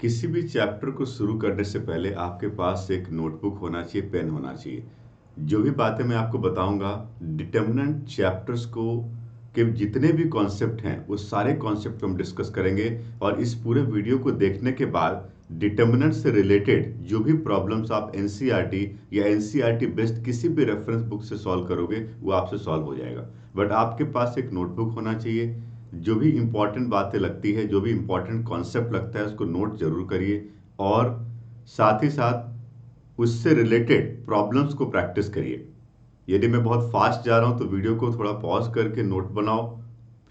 किसी भी चैप्टर को शुरू करने से पहले आपके पास एक नोटबुक होना चाहिए, पेन होना चाहिए। जो भी बातें मैं आपको बताऊंगा, डिटर्मिनेंट चैप्टर्स को के जितने भी कॉन्सेप्ट हैं, वो सारे कॉन्सेप्ट हम डिस्कस करेंगे। और इस पूरे वीडियो को देखने के बाद डिटर्मिनेंट से रिलेटेड जो भी प्रॉब्लम्स आप एनसीईआरटी या एनसीईआरटी बेस्ड किसी भी रेफरेंस बुक से सॉल्व करोगे, वो आपसे सॉल्व हो जाएगा। बट आपके पास एक नोटबुक होना चाहिए। जो भी इंपॉर्टेंट बातें लगती है, जो भी इंपॉर्टेंट कॉन्सेप्ट लगता है, उसको नोट जरूर करिए। और साथ ही साथ उससे रिलेटेड प्रॉब्लम्स को प्रैक्टिस करिए। यदि मैं बहुत फास्ट जा रहा हूं तो वीडियो को थोड़ा पॉज करके नोट बनाओ,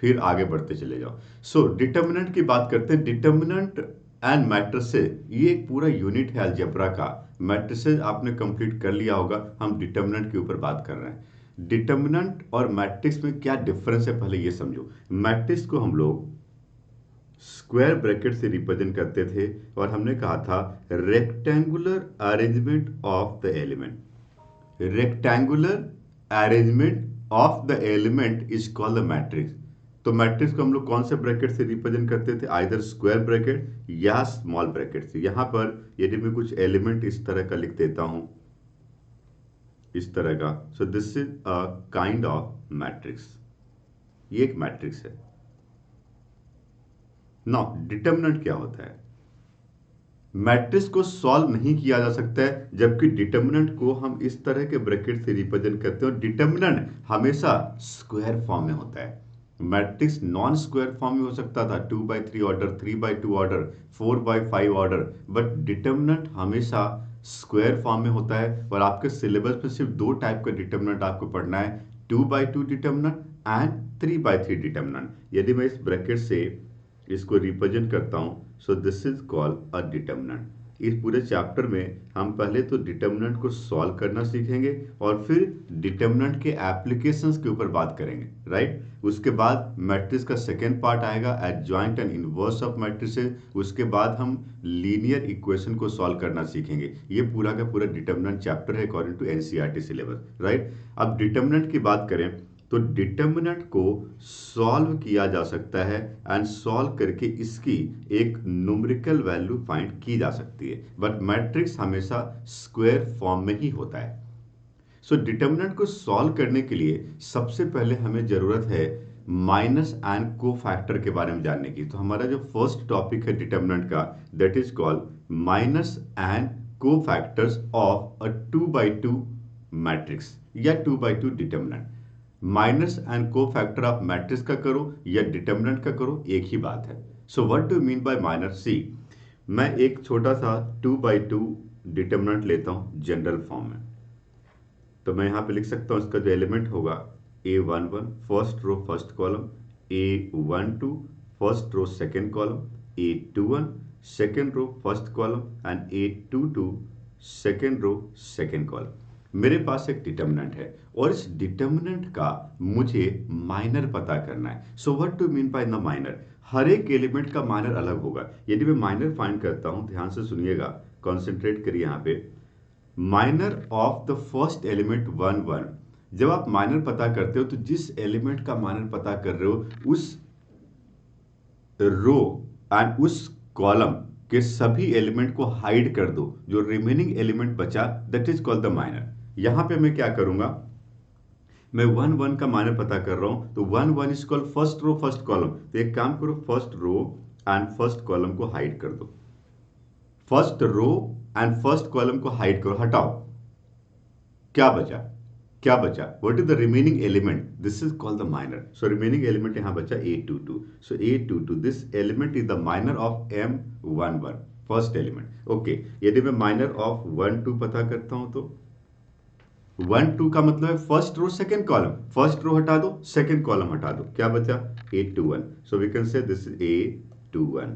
फिर आगे बढ़ते चले जाओ। सो डिटर्मिनेंट की बात करते हैं। डिटर्मिनेंट एंड मैट्रिसेस, ये एक पूरा यूनिट है अलजेब्रा का। मैट्रिसेस आपने कंप्लीट कर लिया होगा, हम डिटर्मिनेंट के ऊपर बात कर रहे हैं। डिटर्मिनेंट और मैट्रिक्स में क्या डिफरेंस है, पहले ये समझो। मैट्रिक्स को हम लोग स्क्वायर ब्रैकेट से रिप्रेजेंट करते थे, और हमने कहा था rectangular arrangement of the element. Rectangular arrangement of the element is called the matrix. तो मैट्रिक्स को हम लोग कौन से ब्रैकेट से रिप्रेजेंट करते थे? आइदर स्क्वायर ब्रैकेट या स्मॉल ब्रैकेट से। यहां पर यदि मैं कुछ एलिमेंट इस तरह का लिख देता हूं, इस तरह का, सो this is a kind of matrix. ये एक मैट्रिक्स है। नाउ डिटर्मिनेंट क्या होता है? मैट्रिक्स को सॉल्व नहीं किया जा सकता है, जबकि डिटर्मिनेंट को हम इस तरह के ब्रैकेट से रिप्रेजेंट करते हैं। और डिटर्मिनेंट हमेशा स्क्वायर फॉर्म में होता है। मैट्रिक्स नॉन स्क्वायर फॉर्म में हो सकता था, 2/3 order, 3/2 order, 4/5 order, but determinant हमेशा स्क्वायर फॉर्म में होता है। और आपके सिलेबस में सिर्फ दो टाइप का डिटर्मिनेंट आपको पढ़ना है, 2/2 डिटर्मिनेंट एंड 3/3 डिटर्मिनेंट। यदि मैं इस ब्रैकेट से इसको रिप्रेजेंट करता हूं, सो this is called a determinant. इस पूरे चैप्टर में हम पहले तो डिटर्मिनेंट को सॉल्व करना सीखेंगे, और फिर डिटर्मिनेंट के एप्लीकेशंस के ऊपर बात करेंगे, राइट। उसके बाद मैट्रिक्स का सेकेंड पार्ट आएगा, adjoint and inverse of matrices. उसके बाद हम लीनियर इक्वेशन को सॉल्व करना सीखेंगे। ये पूरा का पूरा डिटर्मिनेंट चैप्टर है according to NCERT syllabus, right. अब डिटर्मिनेंट की बात करें तो डिटर्मिनेंट को सॉल्व किया जा सकता है, एंड सॉल्व करके इसकी एक न्यूमेरिकल वैल्यू फाइंड की जा सकती है। बट मैट्रिक्स हमेशा स्क्वायर फॉर्म में ही होता है। सो डिटर्मिनेंट को सॉल्व करने के लिए सबसे पहले हमें जरूरत है माइनस एंड को फैक्टर के बारे में जानने की। तो हमारा जो फर्स्ट टॉपिक है डिटर्मिनेंट का, that is called minus and को फैक्टर्स ऑफ अ 2/2 मैट्रिक्स या 2/2 डिटर्मिनेंट। माइनस एंड को फैक्टर आप मैट्रिक्स का करो या डिटर्मिनेंट का करो, एक ही बात है। So what do mean by minus? See, मैं एक छोटा सा 2/2 डिटर्मिनेंट लेता हूं जनरल फॉर्म में। तो मैं यहां पे लिख सकता हूं, इसका जो एलिमेंट होगा A11 first row first column, A12 first row second column, A21 second row first column, and A22 second row second column. मेरे पास एक डिटर्मिनेंट है, और इस डिटर्मिनेंट का मुझे माइनर पता करना है। So what do mean by the minor? हर एक एलिमेंट का माइनर अलग होगा। यदि मैं माइनर फाइंड करता हूं, ध्यान से सुनिएगा, कॉन्सेंट्रेट करिए यहां पे। Minor of the first element 1 1। जब आप माइनर पता करते हो, तो जिस एलिमेंट का माइनर पता कर रहे हो, उस रो एंड उस कॉलम के सभी एलिमेंट को हाइड कर दो। जो रिमेनिंग एलिमेंट बचा, that is called the minor. यहां पे मैं क्या करूंगा, मैं 1 1 का माइनर पता कर रहा हूं, तो 1 1 is called first row first column. तो एक काम करो, first row and first column को हाइड कर दो। First row and first column को हाइड करो, हटाओ। क्या बचा? क्या बचा? What is the remaining element? This is called the minor. So remaining element यहां बचा A22। So A22, this element is the minor of M11, first element. Okay, यदि मैं माइनर ऑफ 1 2 पता करता हूं, तो 1 2 का मतलब है first row second column. First row हटा दो, सेकेंड कॉलम हटा दो, क्या बचा? A21। So we can say this is A21।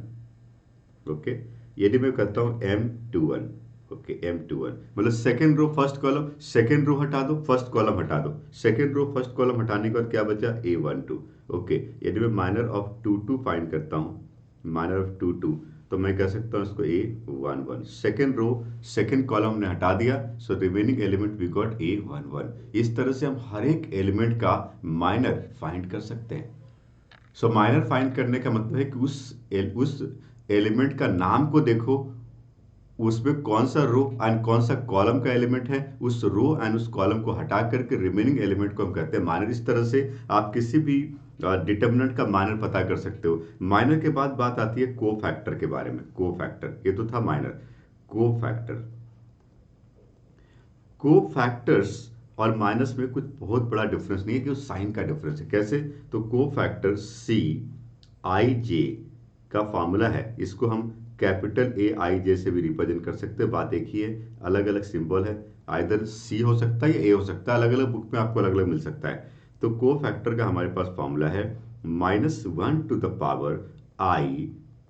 Okay, यदि मैं करता हूं M21, ओके, M21 मतलब second row first column, second row हटा दो, फर्स्ट कॉलम हटा दो, सेकेंड रो फर्स्ट कॉलम हटाने के बाद क्या बचा? A12। ओके, यदि मैं माइनर ऑफ 2 2 फाइंड करता हूं, माइनर ऑफ 2 2, तो मैं कह सकता हूं इसको A11। Second row second column ने हटा दिया, so remaining element we got A11। इस तरह से हम हर एक एलिमेंट का माइनर फाइंड कर सकते हैं। सो माइनर फाइंड करने का मतलब है कि उस एलिमेंट का नाम को देखो, उसमें कौन सा रो एंड कौन सा कॉलम का एलिमेंट है, उस रो एंड उस कॉलम को हटा करके रिमेनिंग एलिमेंट को हम कहते हैं माइनर। इस तरह से आप किसी भी डिटर्मिनेंट का माइनर पता कर सकते हो। माइनर के बाद बात आती है कोफैक्टर के बारे में। कोफैक्टर, ये तो था माइनर। कोफैक्टर, कोफैक्टर्स और माइनस में कुछ बहुत बड़ा डिफरेंस नहीं है, कि साइन का डिफरेंस है। कैसे? तो कोफैक्टर सी आई जे का फॉर्मूला है, इसको हम कैपिटल ए आई जे से भी रिप्रेजेंट कर सकते हैं। बात एक ही है, अलग अलग सिंबल है, आइदर सी हो सकता है या ए हो सकता है, अलग अलग बुक में आपको अलग अलग मिल सकता है। तो कोफैक्टर का हमारे पास फॉर्मूला है -1 I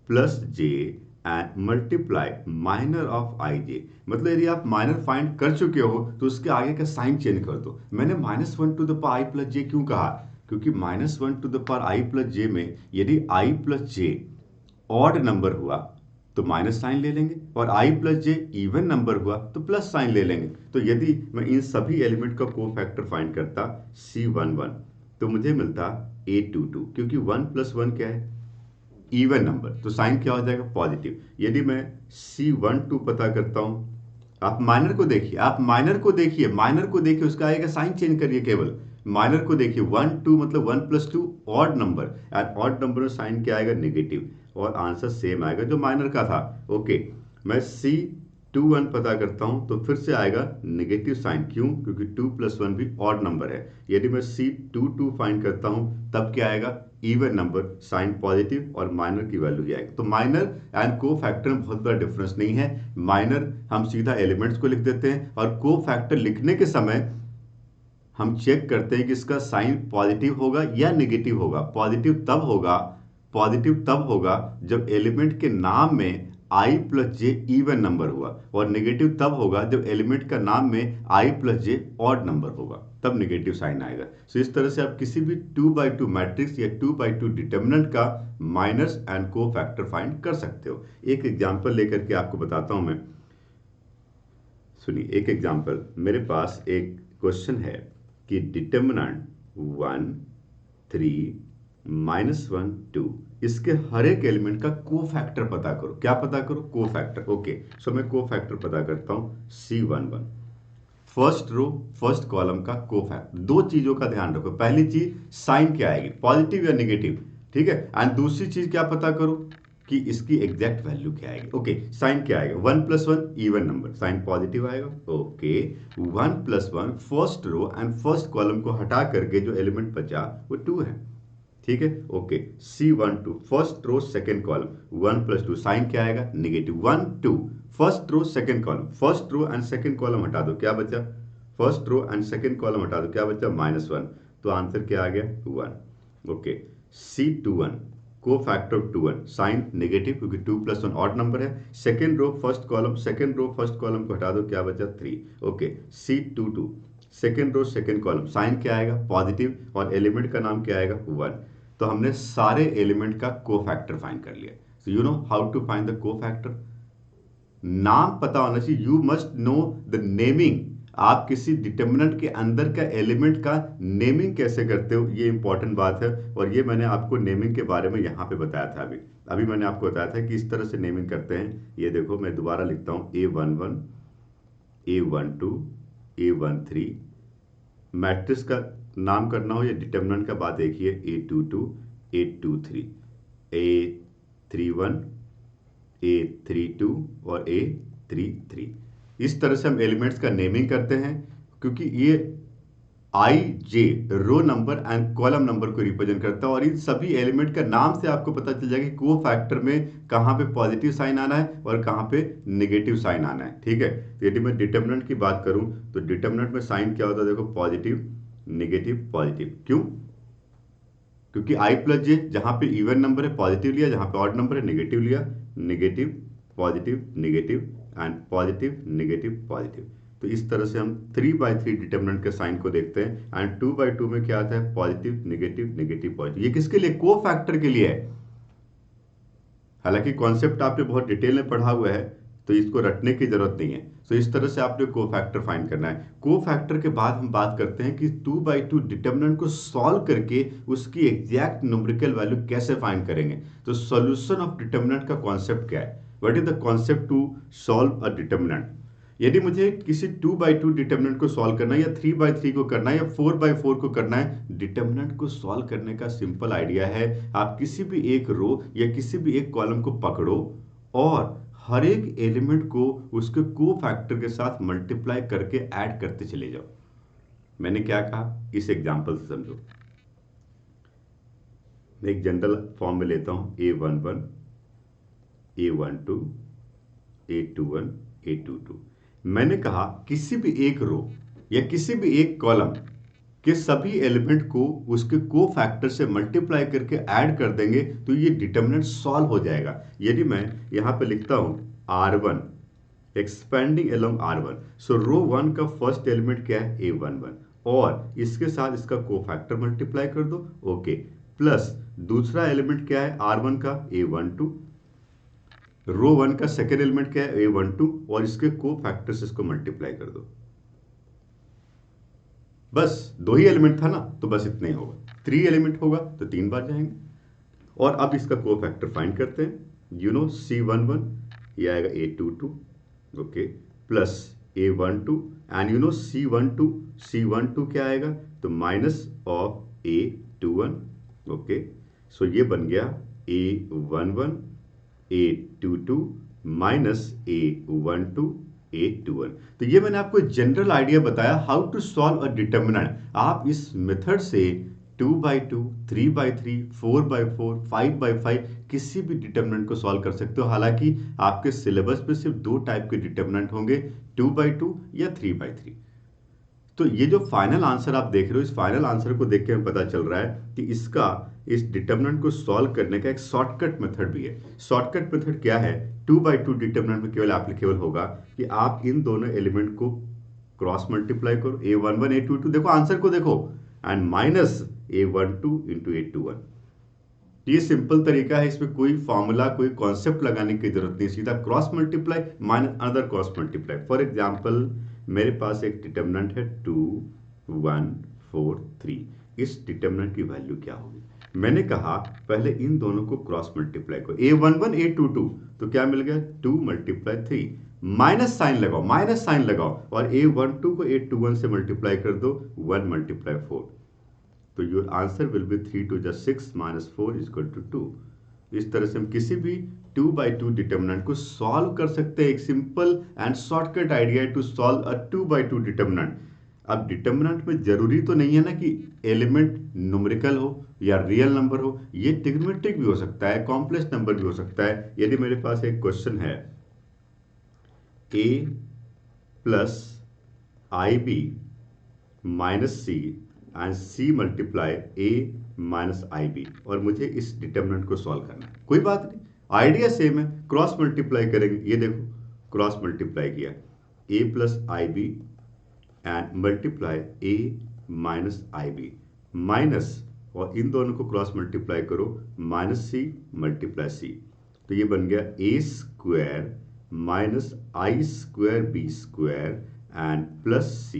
plus J and multiply minor of I J. मतलब यदि आप माइनर फाइंड कर चुके हो तो उसके आगे का साइन चेंज कर दो। मैंने -1 प्लस जे क्यों कहा? क्योंकि -1 प्लस जे में यदि आई प्लस जे ऑड नंबर हुआ तो माइनस साइन ले लेंगे, और आई प्लस जे इवन नंबर हुआ तो प्लस साइन ले लेंगे। तो यदि मैं इन सभी एलिमेंट का कोफैक्टर फाइंड करता C11 तो मुझे मिलता A22, क्योंकि 1 प्लस 1 क्या है? इवन नंबर, तो साइन क्या हो जाएगा? पॉजिटिव। यदि मैं C12 पता करता हूं, आप माइनर को देखिए, माइनर को देखिए, उसका आएगा साइन चेंज करिए केवल। माइनर को देखिए, 1 2 मतलब 1 plus 2 odd number, and odd number में साइन क्या आएगा? नेगेटिव, और आंसर सेम आएगा जो माइनर का था। ओके, मैं C21 पता करता हूं तो फिर से आएगा नेगेटिव साइन। क्यों? क्योंकि 2 प्लस 1 भी ऑड नंबर है। यदि मैं C22 फाइंड करता हूं तब क्या आएगा? इवन नंबर, साइन पॉजिटिव, और माइनर की वैल्यू क्या आएगी? तो माइनर एंड को फैक्टर में बहुत बड़ा डिफरेंस नहीं है। माइनर हम सीधा एलिमेंट्स को लिख देते हैं, और को फैक्टर लिखने के समय हम चेक करते हैं कि इसका साइन पॉजिटिव होगा या नेगेटिव होगा। पॉजिटिव तब होगा जब एलिमेंट के नाम में आई प्लस जे इवन नंबर हुआ, और नेगेटिव तब होगा जब एलिमेंट का नाम में आई प्लस जे ऑड नंबर होगा, तब नेगेटिव साइन आएगा। सो इस तरह से आप किसी भी 2x2 मैट्रिक्स या 2x2 डिटर्मिनेंट का माइनस एंड को फैक्टर फाइंड कर सकते हो। एक एग्जांपल लेकर के आपको बताता हूं मैं। सुनिए, एक एग्जांपल, मेरे पास एक क्वेश्चन है कि डिटर्मिनेंट 1 3 -1 2, इसके हर एक एलिमेंट का कोफैक्टर पता करो। क्या पता करो? कोफैक्टर। ओके, सो मैं कोफैक्टर पता करता हूं C11। First row first column का कोफैक्टर। दो चीजों का ध्यान रखो, पहली चीज साइन क्या आएगी, पॉजिटिव या नेगेटिव, ठीक है। एंड दूसरी चीज क्या पता करो कि इसकी एग्जैक्ट वैल्यू क्या आएगी। ओके, साइन क्या आएगा? 1 plus 1 even number, sign positive आएगा। Okay, 1 plus 1 first row and first column को हटा करके जो एलिमेंट बचा वो 2 है, ठीक है। Okay, C12 first row second column 1 plus 2, sign क्या आएगा? Negative. 1 2 first row second column, first row and second column हटा दो, क्या बचा? First row and second column हटा दो, क्या बचा? -1, तो आंसर क्या आ गया? 1। ओके, C21 को फैक्टर 21, साइन नेगेटिव क्योंकि 2 प्लस 1 ऑड नंबर है। सेकंड रो फर्स्ट कॉलम को हटा दो, क्या बचा? 3। Okay, C22 second row second column, sign क्या आएगा? पॉजिटिव, और एलिमेंट का नाम क्या आएगा? 1। तो हमने सारे एलिमेंट का कोफैक्टर फाइंड कर लिया। So you know how to find the cofactor. नाम पता होना चाहिए, you must know the naming. आप किसी डिटर्मिनेंट के अंदर का एलिमेंट का नेमिंग कैसे करते हो, ये इंपॉर्टेंट बात है। और ये मैंने आपको नेमिंग के बारे में यहाँ पे बताया था। अभी मैंने आपको बताया था कि इस तरह से नेमिंग करते हैं। ये देखो, मैं दोबारा लिखता हूँ, A11 A12 A13। मैट्रिक्स का नाम करना हो या डिटर्मिनेंट का, बात एक ही है, A22 A23 A31 A32 और A33। इस तरह से हम एलिमेंट्स का नेमिंग करते हैं, क्योंकि ये I J row number and column number को रिप्रेजेंट करता है। और इन सभी एलिमेंट का नाम से आपको पता चल जाएगा कि को फैक्टर में कहाँ पे पॉजिटिव साइन आना है और कहाँ पे नेगेटिव साइन आना है, ठीक है। तो यदि मैं डिटर्मिनेंट की बात करूं तो डिटर्मिनेंट में साइन क्या होता है? देखो, पॉजिटिव नेगेटिव पॉजिटिव। क्यों? क्योंकि आई प्लस जे जहां पे इवन नंबर है पॉजिटिव लिया, जहां पे ऑड नंबर है नेगेटिव लिया। Negative positive negative and positive negative positive. तो इस तरह से हम 3/3 डिटर्मिनेंट के साइन को देखते हैं। एंड 2/2 में क्या आता है? Positive negative negative positive. ये किसके लिए? को फैक्टर के लिए है। हालांकि कॉन्सेप्ट आपने बहुत डिटेल में पढ़ा हुआ है, तो इसको रटने की जरूरत नहीं है। तो इस तरह से आपने कोफैक्टर फाइंड करना है। कोफैक्टर के बाद हम बात करते हैं कि 2/2 डिटर्मिनेंट को सॉल्व करके उसकी एग्जैक्ट न्यूमेरिकल वैल्यू कैसे फाइंड करेंगे। तो सॉल्यूशन ऑफ डिटर्मिनेंट का कॉन्सेप्ट क्या है, what is the concept to solve a determinant. यदि मुझे किसी 2/2 डिटर्मिनेंट को सॉल्व करना है या 3/3 को करना है या 4/4 को करना है, डिटर्मिनेंट को सॉल्व करने का सिंपल आइडिया है, आप किसी भी एक रो या किसी भी एक कॉलम को पकड़ो और हर एक एलिमेंट को उसके कोफैक्टर के साथ मल्टीप्लाई करके ऐड करते चले जाओ। मैंने क्या कहा, इस एग्जांपल से समझो। मैं एक जनरल फॉर्म में लेता हूं, A11 A12 A21 A22। मैंने कहा किसी भी एक रो या किसी भी एक कॉलम के सभी एलिमेंट को उसके कोफैक्टर से मल्टीप्लाई करके ऐड कर देंगे तो ये डिटर्मिनेंट सॉल्व हो जाएगा। यदि मैं यहां पे लिखता हूं R1 एक्सपेंडिंग अलोंग R1, सो रो 1 का फर्स्ट एलिमेंट क्या है, A11, और इसके साथ इसका कोफैक्टर मल्टीप्लाई कर दो, ओके, प्लस दूसरा एलिमेंट क्या है R1 का, A12, रो 1 का सेकेंड एलिमेंट क्या है, A12, और इसके कोफैक्टर से इसको मल्टीप्लाई कर दो। बस 2 ही एलिमेंट था ना, तो बस इतना ही होगा। 3 एलिमेंट होगा तो 3 बार जाएंगे। और अब इसका कोफैक्टर फाइंड करते हैं। C11 ये आएगा A22, okay, plus A12 and C12 क्या आएगा, तो minus of A21, okay. So ये बन गया A11 A22 minus A12 A21। तो ये मैंने आपको जनरल आइडिया बताया how to solve a determinant. आप इस मेथड से 2/2 3/3 4/4 5/5 किसी भी डिटर्मिनेंट को सॉल्व कर सकते हो। हालांकि आपके सिलेबस में सिर्फ 2 टाइप के डिटर्मिनेंट होंगे, 2/2 या 3/3। तो ये जो फाइनल आंसर आप देख रहे हो, इस फाइनल आंसर को देख के हमें पता चल रहा है कि इसका इस डिटर्मिनेंट को सॉल्व करने का एक शॉर्टकट मेथड भी है। शॉर्टकट मेथड क्या है, 2/2 डिटर्मिनेंट में केवल एप्लीकेबल होगा कि आप इन दोनों एलिमेंट को क्रॉस मल्टीप्लाई करो, A11 A22, देखो आंसर को देखो, and minus A12 into A21। ये सिंपल तरीका है, इसमें कोई फॉर्मूला कोई कॉन्सेप्ट लगाने की जरूरत नहीं, सीधा cross multiply minus another cross multiply. For example मेरे पास एक डिटर्मिनेंट है 2 1 4 3। इस डिटर्मिनेंट की वैल्यू क्या होगी, मैंने कहा पहले इन दोनों को क्रॉस मल्टीप्लाई करो, A11 A22, तो क्या मिल गया 2 × 3, माइनस साइन लगाओ, माइनस साइन लगाओ, और A12 को A21 से मल्टीप्लाई कर दो, 1 × 4, तो योर आंसर विल बी 3 2 6 -4 = 2। इस तरह से हम किसी भी 2/2 डिटर्मिनेंट को सॉल्व कर सकते हैं। एक simple and shortcut idea to solve a 2/2 determinant. अब डिटर्मिनेंट में जरूरी तो नहीं है ना कि एलिमेंट न्यूमेरिकल हो या रियल नंबर हो, ये ट्रिग्नोमेट्रिक भी हो सकता है, कॉम्प्लेक्स नंबर भी हो सकता है। यदि मेरे पास एक क्वेश्चन है a plus IB minus C and C multiply A minus IB, और मुझे इस डिटर्मिनेंट को सॉल्व करना है, कोई बात नहीं, आइडिया सेम है, क्रॉस मल्टीप्लाई करेंगे। ये देखो क्रॉस मल्टीप्लाई किया, A plus IB and multiply A minus IB minus, और इन दोनों को क्रॉस मल्टीप्लाई करो, माइनस C मल्टीप्लाई C, तो ये बन गया A² minus I² B² and plus C।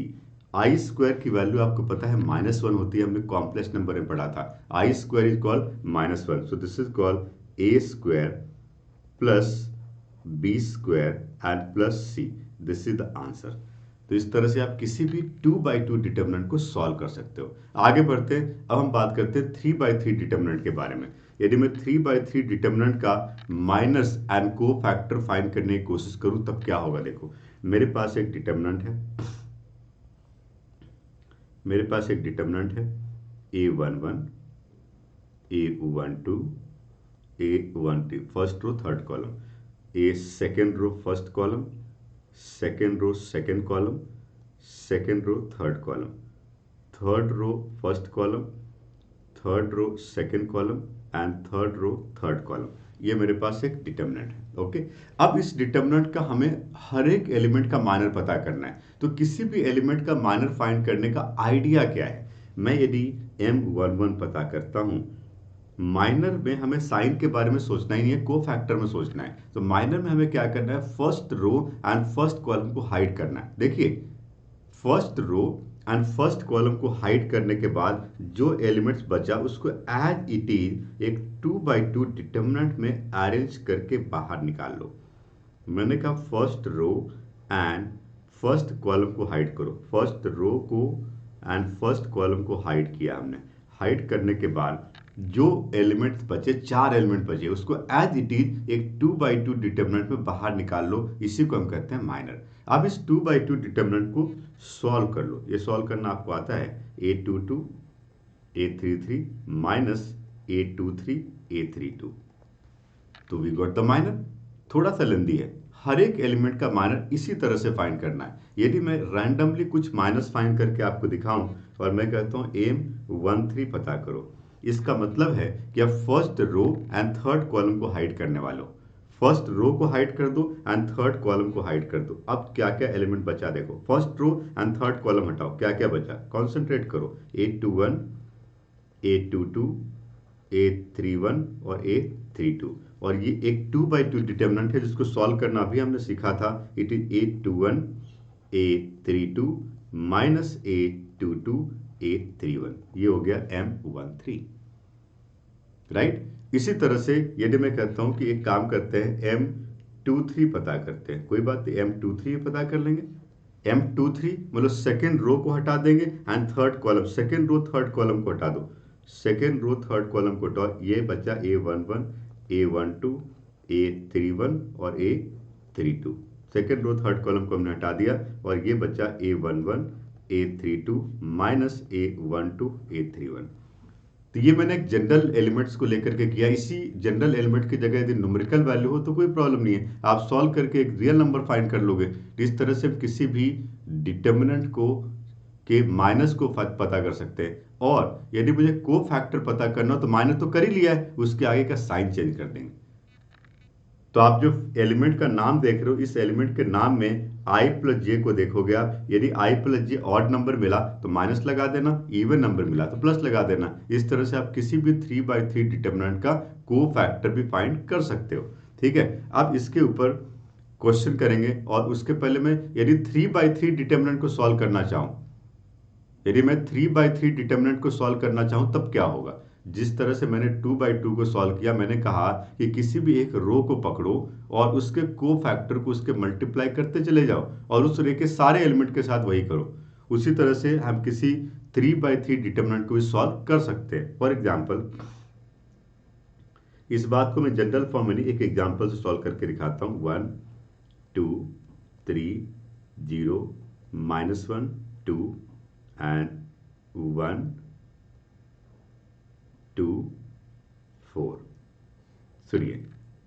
I² की वैल्यू आपको पता है -1 होती है, हमने कॉम्प्लेक्स नंबर में पढ़ा था। I² is called -1, so this is called A² plus B² and plus C, this is the answer. तो इस तरह से आप किसी भी 2/2 डिटर्मिनेंट को सॉल्व कर सकते हो। आगे बढ़ते हैं, अब हम बात करते हैं 3/3 डिटर्मिनेंट के बारे में। यदि मैं 3/3 डिटर्मिनेंट का माइनस एंड कोफैक्टर फाइंड करने की कोशिश करूं तब क्या होगा, देखो मेरे पास एक डिटर्मिनेंट है, मेरे पास एक डिटर्मिनेंट है A11 A12 A13, first row third column, A second row first column, second row second column, second row third column, third row first column, third row second column and third row third column. ये मेरे पास एक determinant है, okay. अब इस determinant का हमें हर एक एलिमेंट का माइनर पता करना है। तो किसी भी एलिमेंट का माइनर फाइंड करने का आइडिया क्या है, मैं यदि M11 पता करता हूं माइनर में हमें साइन के बारे में सोचना ही नहीं है, को फैक्टर में सोचना है। तो माइनर में हमें क्या करना है, first row and first column को हाइड करना है। देखिए first row and first column को हाइड करने के बाद जो एलिमेंट्स बचा उसको एज इट इज एक 2x2 डिटर्मिनेंट में अरेंज करके बाहर निकाल लो। मैंने कहा first row and first column को हाइड करो, फर्स्ट रो को एंड फर्स्ट कॉलम को हाइड किया हमने। हाइड करने के बाद जो एलिमेंट्स बचे, 4 एलिमेंट बचे, उसको एज इट इज एक 2x2 डिटर्मिनेंट में बाहर निकाल लो। इसी को हम कहते हैं माइनर। अब इस 2x2 डिटर्मिनेंट को सॉल्व कर लो। ये सॉल्व करना आपको आता है, a22 a33 minus a23 a32। तो वी गॉट द माइनर। थोड़ा सा लेंदी है, हर एक एलिमेंट का माइनर इसी तरह से फाइंड करना है। यदि मैं रैंडमली कुछ माइनस फाइंड करके आपको दिखाऊं और मैं कहता हूं m13 पता करो, इसका मतलब है कि अब first row and third column को हाइड करने वाले हो। फर्स्ट रो को हाइड कर दो एंड थर्ड कॉलम को हाइड कर दो। अब क्या क्या एलिमेंट बचा देखो, first row and third column हटाओ, क्या क्या बचा, कॉन्सेंट्रेट करो, a21 a22 a31 और a32। और ये एक 2x2 डिटर्मिनेंट है जिसको सॉल्व करना अभी हमने सीखा था। It is a21 a32 minus a22 a31। ये हो गया m13, राइट। इसी तरह से यदि मैं कहता हूं कि एक काम करते हैं m23 पता करते हैं, कोई बात नहीं, m23 पता कर लेंगे। m23 मतलब सेकेंड रो को हटा देंगे and third column, second row third column को हटा दो, सेकेंड रो थर्ड कॉलम को हटाओ, ये बचा a11 a12 a31 और a32। Second row third column को हमने हटा दिया और ये बचा a11 a32 minus a12 a31। तो ये मैंने एक जनरल एलिमेंट्स को लेकर के किया। इसी जनरल एलिमेंट की जगह यदि न्यूमेरिकल वैल्यू हो तो कोई प्रॉब्लम नहीं है, आप सॉल्व करके एक रियल नंबर फाइंड कर लोगे। इस तरह से किसी भी डिटर्मिनेंट को के माइनस को पता कर सकते हैं। और यदि मुझे को फैक्टर पता करना हो तो माइनस तो कर ही लिया है, उसके आगे का साइन चेंज कर देंगे। तो आप जो एलिमेंट का नाम देख रहे हो, इस एलिमेंट के नाम में i प्लस जे को देखोगे आप, यदि i plus J odd number मिला तो माइनस लगा देना, इवन नंबर मिला तो प्लस लगा देना। इस तरह से आप किसी भी 3x3 डिटर्मिनेंट का को फैक्टर भी फाइंड कर सकते हो। ठीक है, अब इसके ऊपर क्वेश्चन करेंगे और उसके पहले मैं यदि 3x3 डिटर्मिनेंट को सॉल्व करना चाहूं, यदि मैं 3x3 डिटर्मिनेंट को सॉल्व करना चाहूं तब क्या होगा। जिस तरह से मैंने 2x2 को सॉल्व किया, मैंने कहा कि किसी भी एक रो को पकड़ो और उसके को फैक्टर को उसके मल्टीप्लाई करते चले जाओ और उस रे के सारे एलिमेंट के साथ वही करो। उसी तरह से हम किसी 3x3 डिटर्मिनेंट को भी सॉल्व कर सकते हैं। फॉर एग्जाम्पल, इस बात को मैं जनरल फॉर्म में नहीं, एक एग्जाम्पल से सॉल्व करके दिखाता हूं। 1 2 3 0 -1 2 एंड 1 2 4। सुनिए,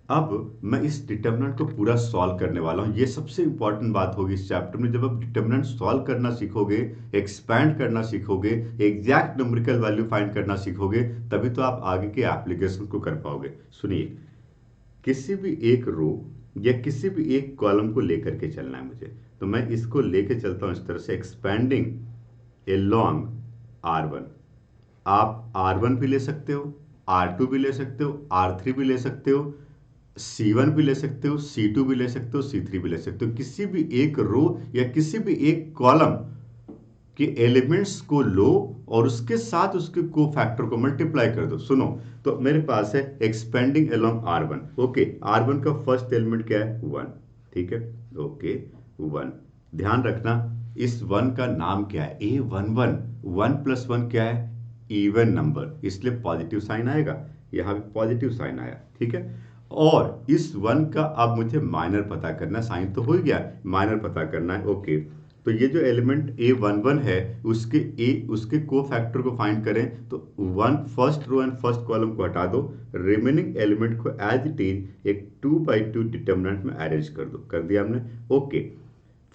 अब मैं इस डिटर्मिनेंट को पूरा सॉल्व करने वाला हूं। ये सबसे इंपॉर्टेंट बात होगी इस चैप्टर में। जब आप डिटर्मिनेंट सॉल्व करना सीखोगे, एक्सपैंड करना सीखोगे, एग्जैक्ट न्यूमेरिकल वैल्यू फाइंड करना सीखोगे, तभी तो आप आगे के एप्लीकेशन को कर पाओगे। सुनिए, किसी भी एक रो या किसी भी एक कॉलम को लेकर के चलना है मुझे, तो मैं इसको लेके चलता हूं इस तरह से, एक्सपैंडिंग एलॉन्ग R1। आप R1 भी ले सकते हो, R2 भी ले सकते हो, R3 भी ले सकते हो, C1 भी ले सकते हो, C2 भी ले सकते हो, C3 भी ले सकते हो। किसी भी एक रो या किसी भी एक कॉलम के एलिमेंट्स को लो और उसके साथ उसके को फैक्टर को मल्टीप्लाई कर दो। सुनो, तो मेरे पास है expanding along R1। Okay, R1 का फर्स्ट एलिमेंट क्या है, 1। ठीक है, ओके 1। ध्यान रखना इस 1 का नाम क्या है, A11। 1 + 1 क्या है, इवन नंबर, इसलिए पॉजिटिव साइन आएगा। यहां भी पॉजिटिव साइन आया। ठीक है, और इस 1 का अब मुझे माइनर पता करना है। साइन तो हो गया, माइनर पता करना है। ओके, तो ये जो एलिमेंट A11 है उसके को फैक्टर को फाइंड करें तो 1 first row and first column को हटा दो, रिमेनिंग एलिमेंट को एज इट इज एक 2x2 डिटर्मिनेंट में अरेंज कर दो। कर दिया हमने। ओके,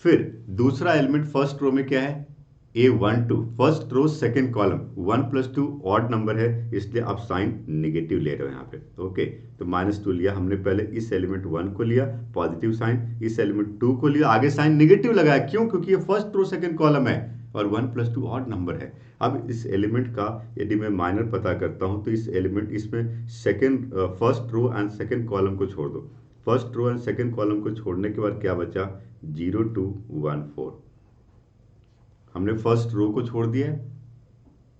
फिर दूसरा एलिमेंट फर्स्ट रो में क्या है, A12, first row second column. 1 + 2 odd number है, इसलिए आप साइन नेगेटिव ले रहे हो यहाँ पे। ओके, तो -2 लिया हमने, पहले इस एलिमेंट 1 को लिया पॉजिटिव साइन, इस एलिमेंट 2 को लिया, आगे साइन नेगेटिव लगाया। क्यों, क्योंकि ये फर्स्ट रो सेकेंड कॉलम है। और 1+2 ऑड नंबर है। अब इस एलिमेंट का यदि मैं माइनर पता करता हूं तो इस एलिमेंट इसमें first row and second column को छोड़ दो। First row and second column को छोड़ने के बाद क्या बचा? 0 2 1 4। हमने फर्स्ट रो को छोड़ दिया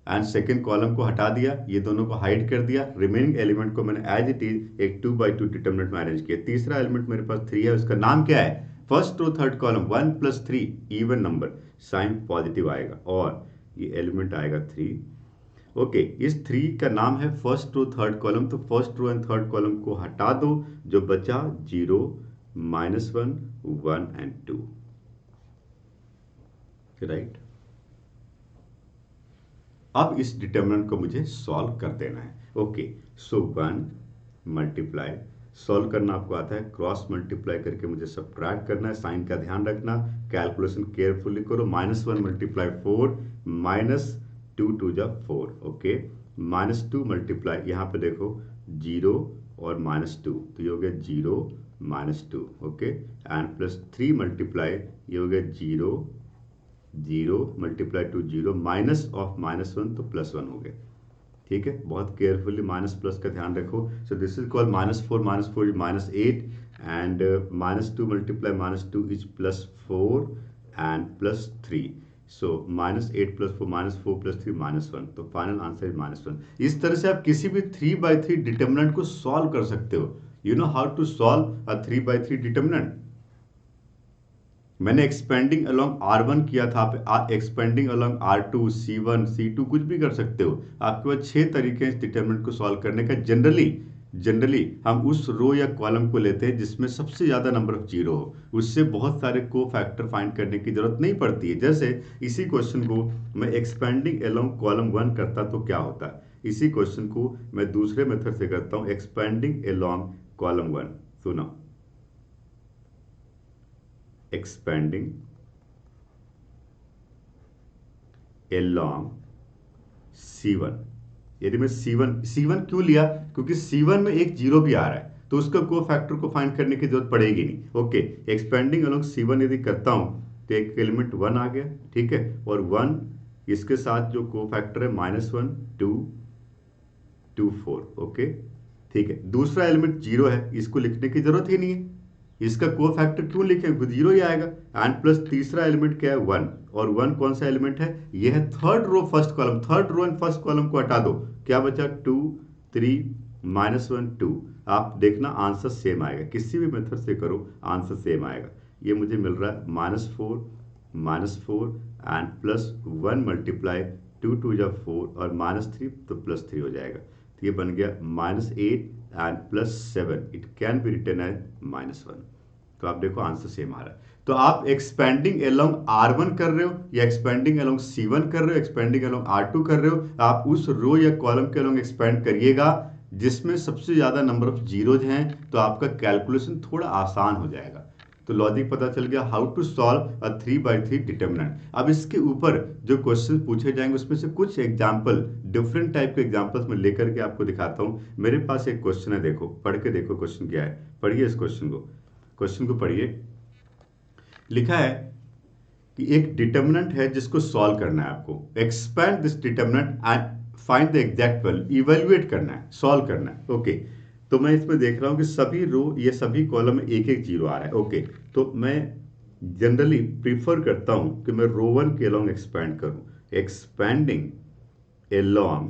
एंड सेकंड कॉलम को हटा दिया, ये दोनों को हाइड कर दिया। रिमेनिंग एलिमेंट को मैंने एज इट इज एक 2x2 डिटरमिनेंट में अरेंज किया। तीसरा एलिमेंट मेरे पास 3 है, उसका नाम क्या है? First row third column 1+3 even number, sign positive आएगा और ये एलिमेंट आएगा 3। ओके, इस 3 का नाम है फर्स्ट रो थर्ड कॉलम, तो first row and third column को हटा दो, जो बचा 0 -1 1 एंड 2, राइट। अब इस डिटरमिनेंट को मुझे सॉल्व कर देना है। ओके, सो 1 मल्टीप्लाई, सॉल्व करना आपको आता है, क्रॉस मल्टीप्लाई करके मुझे सब्ट्रैक्ट करना है, साइन का ध्यान रखना, कैलकुलेशन केयरफुली करो। -1 मल्टीप्लाई 4 -2 2 जा 4। ओके, -2 मल्टीप्लाई, यहाँ पे देखो 0 और -2, तो ये हो गया 0 -2। ओके, एंड +3 मल्टीप्लाई, ये हो गया 0 0 मल्टीप्लाई टू 0 माइनस ऑफ -1 तो +1 हो गया। ठीक है, बहुत केयरफुली माइनस प्लस का ध्यान रखो। सो this is called -4 is -8 and -2 multiply -2 is +4 and +3। सो -8 + 4 -4 + 3 -1, तो फाइनल आंसर इज -1। इस तरह से आप किसी भी 3/3 डिटरमिनेंट को सॉल्व कर सकते हो। You know how to solve a 3/3 determinant? मैंने एक्सपेंडिंग अलोंग R1 किया था, आप expanding along R2 C1 C2 कुछ भी कर सकते हो। आपके पास 6 तरीके हैं इस डिटरमिनेंट को सॉल्व करने का। जनरली हम उस रो या कॉलम को लेते हैं जिसमें सबसे ज़्यादा नंबर ऑफ जीरो हो, उससे बहुत सारे को फैक्टर फाइंड करने की जरूरत नहीं पड़ती है। जैसे इसी क्वेश्चन को मैं एक्सपेंडिंग अलोंग कॉलम 1 करता तो क्या होता है, इसी क्वेश्चन को मैं दूसरे मेथड से करता हूँ, एक्सपेंडिंग अलोंग कॉलम 1। सुनो, expanding along C1। यदि मैं C1 क्यों लिया? क्योंकि C1 में एक जीरो भी आ रहा है, तो उसका को फैक्टर को फाइंड करने की जरूरत पड़ेगी नहीं। ओके, एक्सपेंडिंग अलोंग C1 यदि करता हूं तो एक एलिमेंट 1 आ गया, ठीक है, और 1 इसके साथ जो को फैक्टर है -1 2 2 4। ओके, ठीक है, दूसरा एलिमेंट 0 है, इसको लिखने की जरूरत ही नहीं है, इसका को फैक्टर क्यों लिखें, खुद 0 ही आएगा। एंड प्लस तीसरा एलिमेंट क्या है? 1, और 1 कौन सा एलिमेंट है? ये है third row first column. Third row and first column को हटा दो, क्या बचा? 2 3 -1 2। आप देखना आंसर सेम आएगा, किसी भी मेथड से करो आंसर सेम आएगा। ये मुझे मिल रहा है -4 एंड +1 मल्टीप्लाई 2 2 जा 4 और -3 तो +3 हो जाएगा, तो ये बन गया -8 and +7। It can be written as -1। तो आप देखो आंसर सेम आ रहा है। तो आप एक्सपेंडिंग अलोंग R1 कर रहे हो या एक्सपेंडिंग अलोंग C1 कर रहे हो, एक्सपेंडिंग अलोंग R2 कर रहे हो, आप उस रो या कॉलम के अलोंग एक्सपेंड करिएगा जिसमें सबसे ज्यादा नंबर ऑफ जीरोज हैं, तो आपका कैलकुलेशन थोड़ा आसान हो जाएगा। तो लॉजिक पता चल गया, how to solve a 3/3 determinant. अब इसके ऊपर जो क्वेश्चन पूछे जाएंगे उसमें से कुछ एग्जाम्पल, डिफरेंट टाइप के एग्जाम्पल्स मैं लेकर के आपको दिखाता हूं। मेरे पास एक क्वेश्चन है, देखो पढ़ के देखो क्वेश्चन क्या है, पढ़िए इस क्वेश्चन को पढ़िए। लिखा है कि एक डिटरमिनेंट है जिसको सॉल्व करना है आपको। Expand this determinant and find the exact value, evaluate करना है, सॉल्व करना है। ओके, तो मैं इसमें देख रहा हूं कि सभी रो ये सभी कॉलम में एक एक जीरो आ रहा है। ओके, तो मैं जनरली प्रीफर करता हूं कि मैं रो 1 के अलोंग एक्सपैंड करूं, एक्सपैंडिंग अलोंग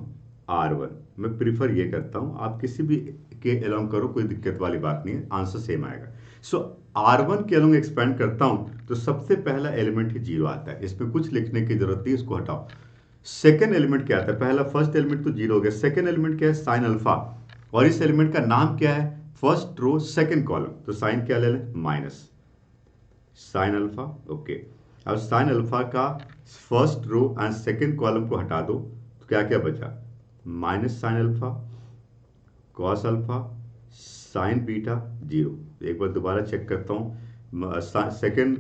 R1, मैं प्रीफर ये करता हूं। आप किसी भी के अलोंग करो, कोई दिक्कत वाली बात नहीं है, आंसर सेम आएगा। सो R1 के अलोंग एक्सपेंड करता हूं तो सबसे पहला एलिमेंट ही 0 आता है, इसमें कुछ लिखने की जरूरत नहीं, इसको हटाओ। सेकंड एलिमेंट क्या आता है? पहला फर्स्ट एलिमेंट तो 0 हो गया, सेकंड एलिमेंट क्या है? साइन अल्फा, और इस एलिमेंट का नाम क्या है? फर्स्ट रो सेकंड कॉलम, तो साइन क्या ले लें? Minus sine alpha. ओके, अब साइन अल्फा का first row and second column को हटा दो, तो क्या क्या बचा? Minus sine alpha, cos alpha, sine beta 0। एक बार दोबारा चेक करता हूँ, second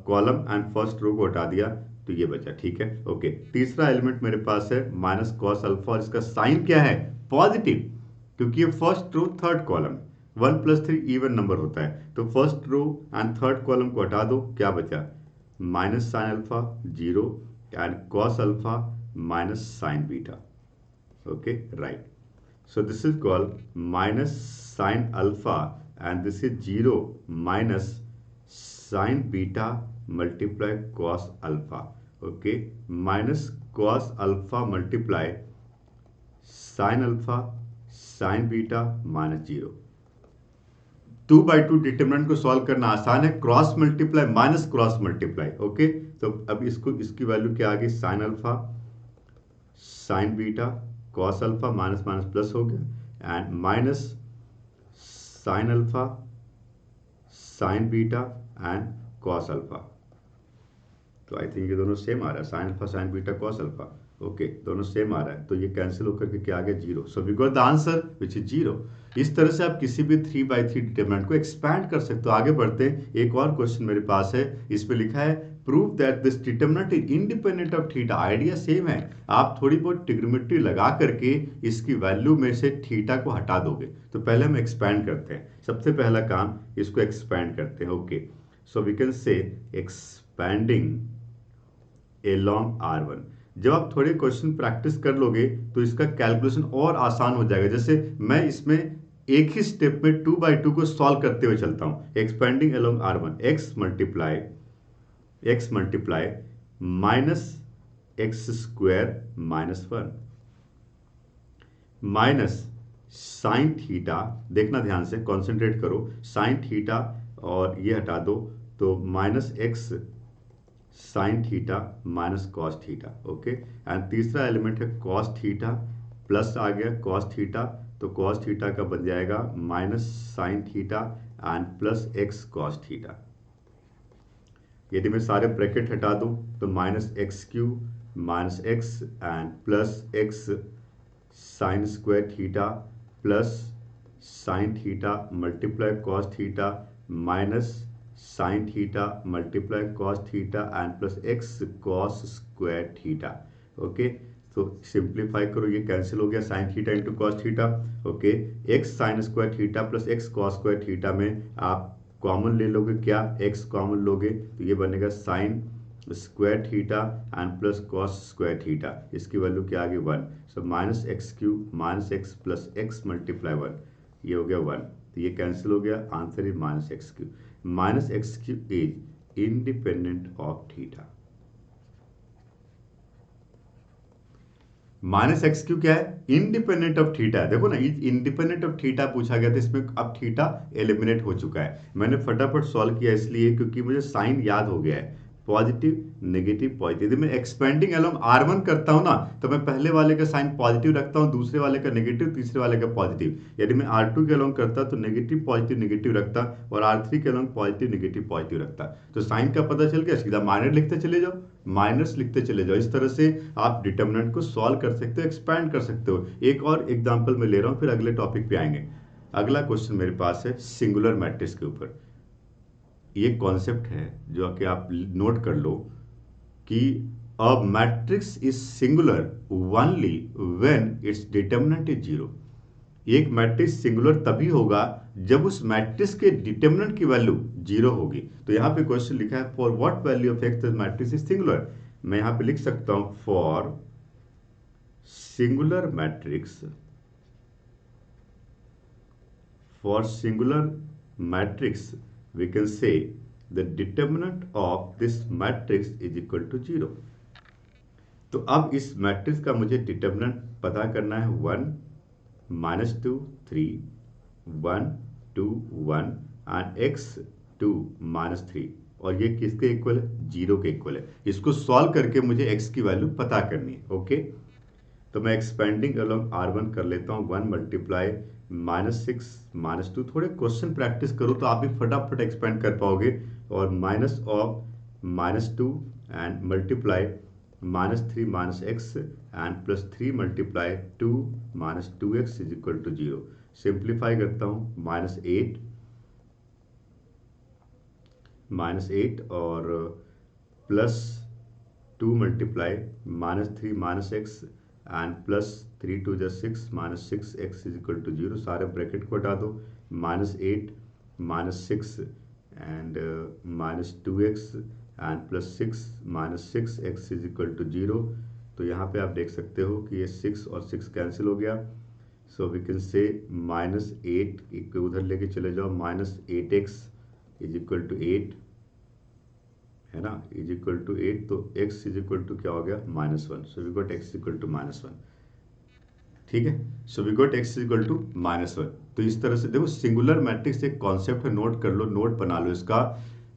column and first row को हटा दिया तो ये बचा, ठीक है। ओके, तीसरा एलिमेंट मेरे पास है माइनस कॉस अल्फा, और इसका साइन क्या है? पॉजिटिव, क्योंकि ये first row third column, 1 + 3 even number होता है, तो first row and third column को हटा दो, क्या बचा? Minus sine alpha 0 and cos alpha minus sine beta. Okay, right. So this is called minus sine alpha, and this is 0 minus sine beta multiply cos alpha. Okay, minus cos alpha multiply sine alpha sine beta minus 0. 2/2 determinant को solve करना आसान है, cross multiply minus cross multiply. Okay, तो अब इसकी value क्या आ गई, sine alpha sine beta cos alpha minus minus plus हो गया and minus sine alpha sine beta and cos alpha. तो आई थिंक ये दोनों सेम आ रहा है, sine alpha sine beta cos alpha. Okay, दोनों सेम आ रहा है, तो ये कैंसिल होकर के क्या आ गया, 0। So we got the answer which is 0। इस तरह से आप किसी भी 3/3 डिटरमिनेंट को एक्सपैंड कर सकते हो। आगे बढ़ते हैं, एक और क्वेश्चन मेरे पास है, इसमें लिखा है prove that this determinant is independent of theta. Idea same है, आप थोड़ी बहुत ट्रिग्नोमेट्री लगा करके इसकी वैल्यू में से थीटा को हटा दोगे। तो पहले हम एक्सपैंड करते हैं, सबसे पहला काम इसको एक्सपैंड करते हैं। Okay, so we can say expanding along R1। जब आप थोड़े क्वेश्चन प्रैक्टिस कर लोगे तो इसका कैलकुलेशन और आसान हो जाएगा। जैसे मैं इसमें एक ही स्टेप में 2/2 को सॉल्व करते हुए चलता हूं। Expanding along R1, x multiply minus x square minus 1 minus sine theta. देखना ध्यान से, कॉन्सेंट्रेट करो, साइन थीटा और ये हटा दो तो minus x sine theta minus cos theta. Okay, and तीसरा एलिमेंट है कॉस थीटा, प्लस आ गया कॉस थीटा, तो कॉस थीटा का बन जाएगा minus sine theta and plus x cos theta. यदि मैं सारे ब्रैकेट हटा दूं तो minus x cube minus x and plus x sine square theta plus sine theta multiply cos theta minus sine theta multiply cos theta and plus x cos square theta. Okay, तो simplify करो, ये cancel हो गया, sine theta into cos theta. Okay, x sine square theta plus x cos square theta में आप common ले लोगे, क्या एक्स कॉमन लोगे तो ये बनेगा sine square theta and plus cos square theta. इसकी वैल्यू क्या आ गई 1। So minus x cube minus x plus x multiply 1, ये हो गया 1, तो ये कैंसिल हो गया, answer is minus x cube. Minus x cube is independent of theta. Minus x Q क्या है, इंडिपेंडेंट ऑफ थीटा है। देखो ना, इंडिपेंडेंट ऑफ थीटा पूछा गया था, इसमें अब थीटा एलिमिनेट हो चुका है। मैंने फटाफट सॉल्व किया इसलिए क्योंकि मुझे साइन याद हो गया है, पॉजिटिव नेगेटिव पॉजिटिव। यदि मैं एक्सपेंडिंग अलोंग R1 करता हूं ना तो मैं पहले वाले का साइन पॉजिटिव रखता हूं, दूसरे वाले का नेगेटिव, तीसरे वाले का पॉजिटिव। यदि मैं R2 के अलोंग करता तो नेगेटिव पॉजिटिव नेगेटिव रखता और R3 के अलोंग पॉजिटिव नेगेटिव पॉजिटिव रखता। तो साइन का पता चल गया, सीधा माइनस लिखते चले जाओ, माइनस लिखते चले जाओ। इस तरह से आप डिटरमिनेंट को सॉल्व कर सकते हो, एक्सपैंड कर सकते हो। एक और एग्जाम्पल मैं ले रहा हूं, फिर अगले टॉपिक पे आएंगे। अगला क्वेश्चन मेरे पास है सिंगुलर मैट्रिक्स के ऊपर। ये कॉन्सेप्ट है जो कि आप नोट कर लो कि a matrix is singular only when its determinant is 0। एक मैट्रिक्स सिंगुलर तभी होगा जब उस मैट्रिक्स के डिटरमिनेंट की वैल्यू 0 होगी। तो यहां पे क्वेश्चन लिखा है for what value of x the matrix is singular. मैं यहां पे लिख सकता हूं for singular matrix, for singular matrix we can say the determinant of this matrix is equal to 0। तो अब इस मैट्रिक्स का मुझे डिटरमिनेंट पता करना है 1 -2 3 1 2 1 एंड x 2 -3, और ये किसके इक्वल है, 0 के इक्वल है। इसको सॉल्व करके मुझे x की वैल्यू पता करनी है। ओके, तो मैं एक्सपेंडिंग अलोंग R1 कर लेता हूँ, 1 मल्टीप्लाई -6 -2। थोड़े क्वेश्चन प्रैक्टिस करो तो आप भी फटाफट एक्सपेंड कर पाओगे। और minus of -2 and multiply -3 -x and plus 3 multiply 2 -2x is equal to 0। Simplify करता हूँ, -8 और plus 2 multiply -3 -x and plus 3 2 जा 6 -6x इज इक्वल टू 0। सारे ब्रैकेट को हटा दो, -8 -6 and -2x and plus 6 minus 6 x is equal to 0। तो यहाँ पे आप देख सकते हो कि ये 6 और 6 कैंसिल हो गया। सो वी कैन से -8 उधर लेके चले जाओ, -8x इज इक्वल टू 8 है ना, इज इक्वल टू 8। तो x इज इक्वल टू क्या हो गया, -1। So we got x equal to -1। ठीक है, so we got x equal to -1। तो इस तरह से देखो, सिंगुलर मैट्रिक्स एक कॉन्सेप्ट है, नोट कर लो, नोट बना लो इसका।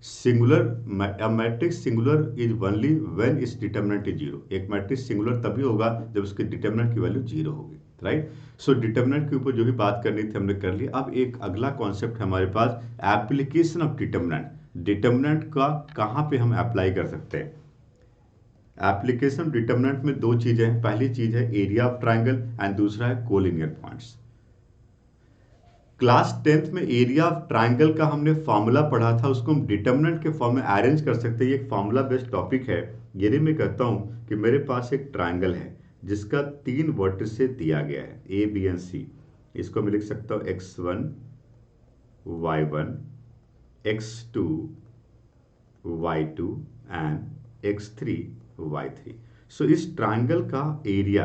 Singular matrix singular is only when its determinant is 0। एक मैट्रिक्स सिंगुलर तभी होगा जब उसके डिटरमिनेंट की वैल्यू 0 होगी, राइट। सो डिटरमिनेंट के ऊपर जो भी बात करनी थी हमने कर ली। अब एक अगला कॉन्सेप्ट है हमारे पास, एप्लीकेशन ऑफ डिटरमिनेंट। डिटरमिनेंट का कहाँ पे हम अप्लाई कर सकते हैं। एप्लीकेशन डिटरमिनेंट में दो चीजें हैं, पहली चीज है एरिया ऑफ ट्राइंगल एंड दूसरा है कोलिनियर पॉइंट्स। क्लास 10th में एरिया ऑफ ट्राइंगल का हमने फॉर्मूला पढ़ा था, उसको हम डिटरमिनेंट के फॉर्म में अरेंज कर सकते हैं। ये एक फॉर्मूला बेस्ड टॉपिक है। यदि मैं कहता हूं कि मेरे पास एक ट्राइंगल है जिसका 3 वर्टिसेस दिया गया है, ए बी एंड सी। इसको मैं लिख सकता हूं x1 y1 x2 y2 and x3 y3। सो इस ट्राइंगल का एरिया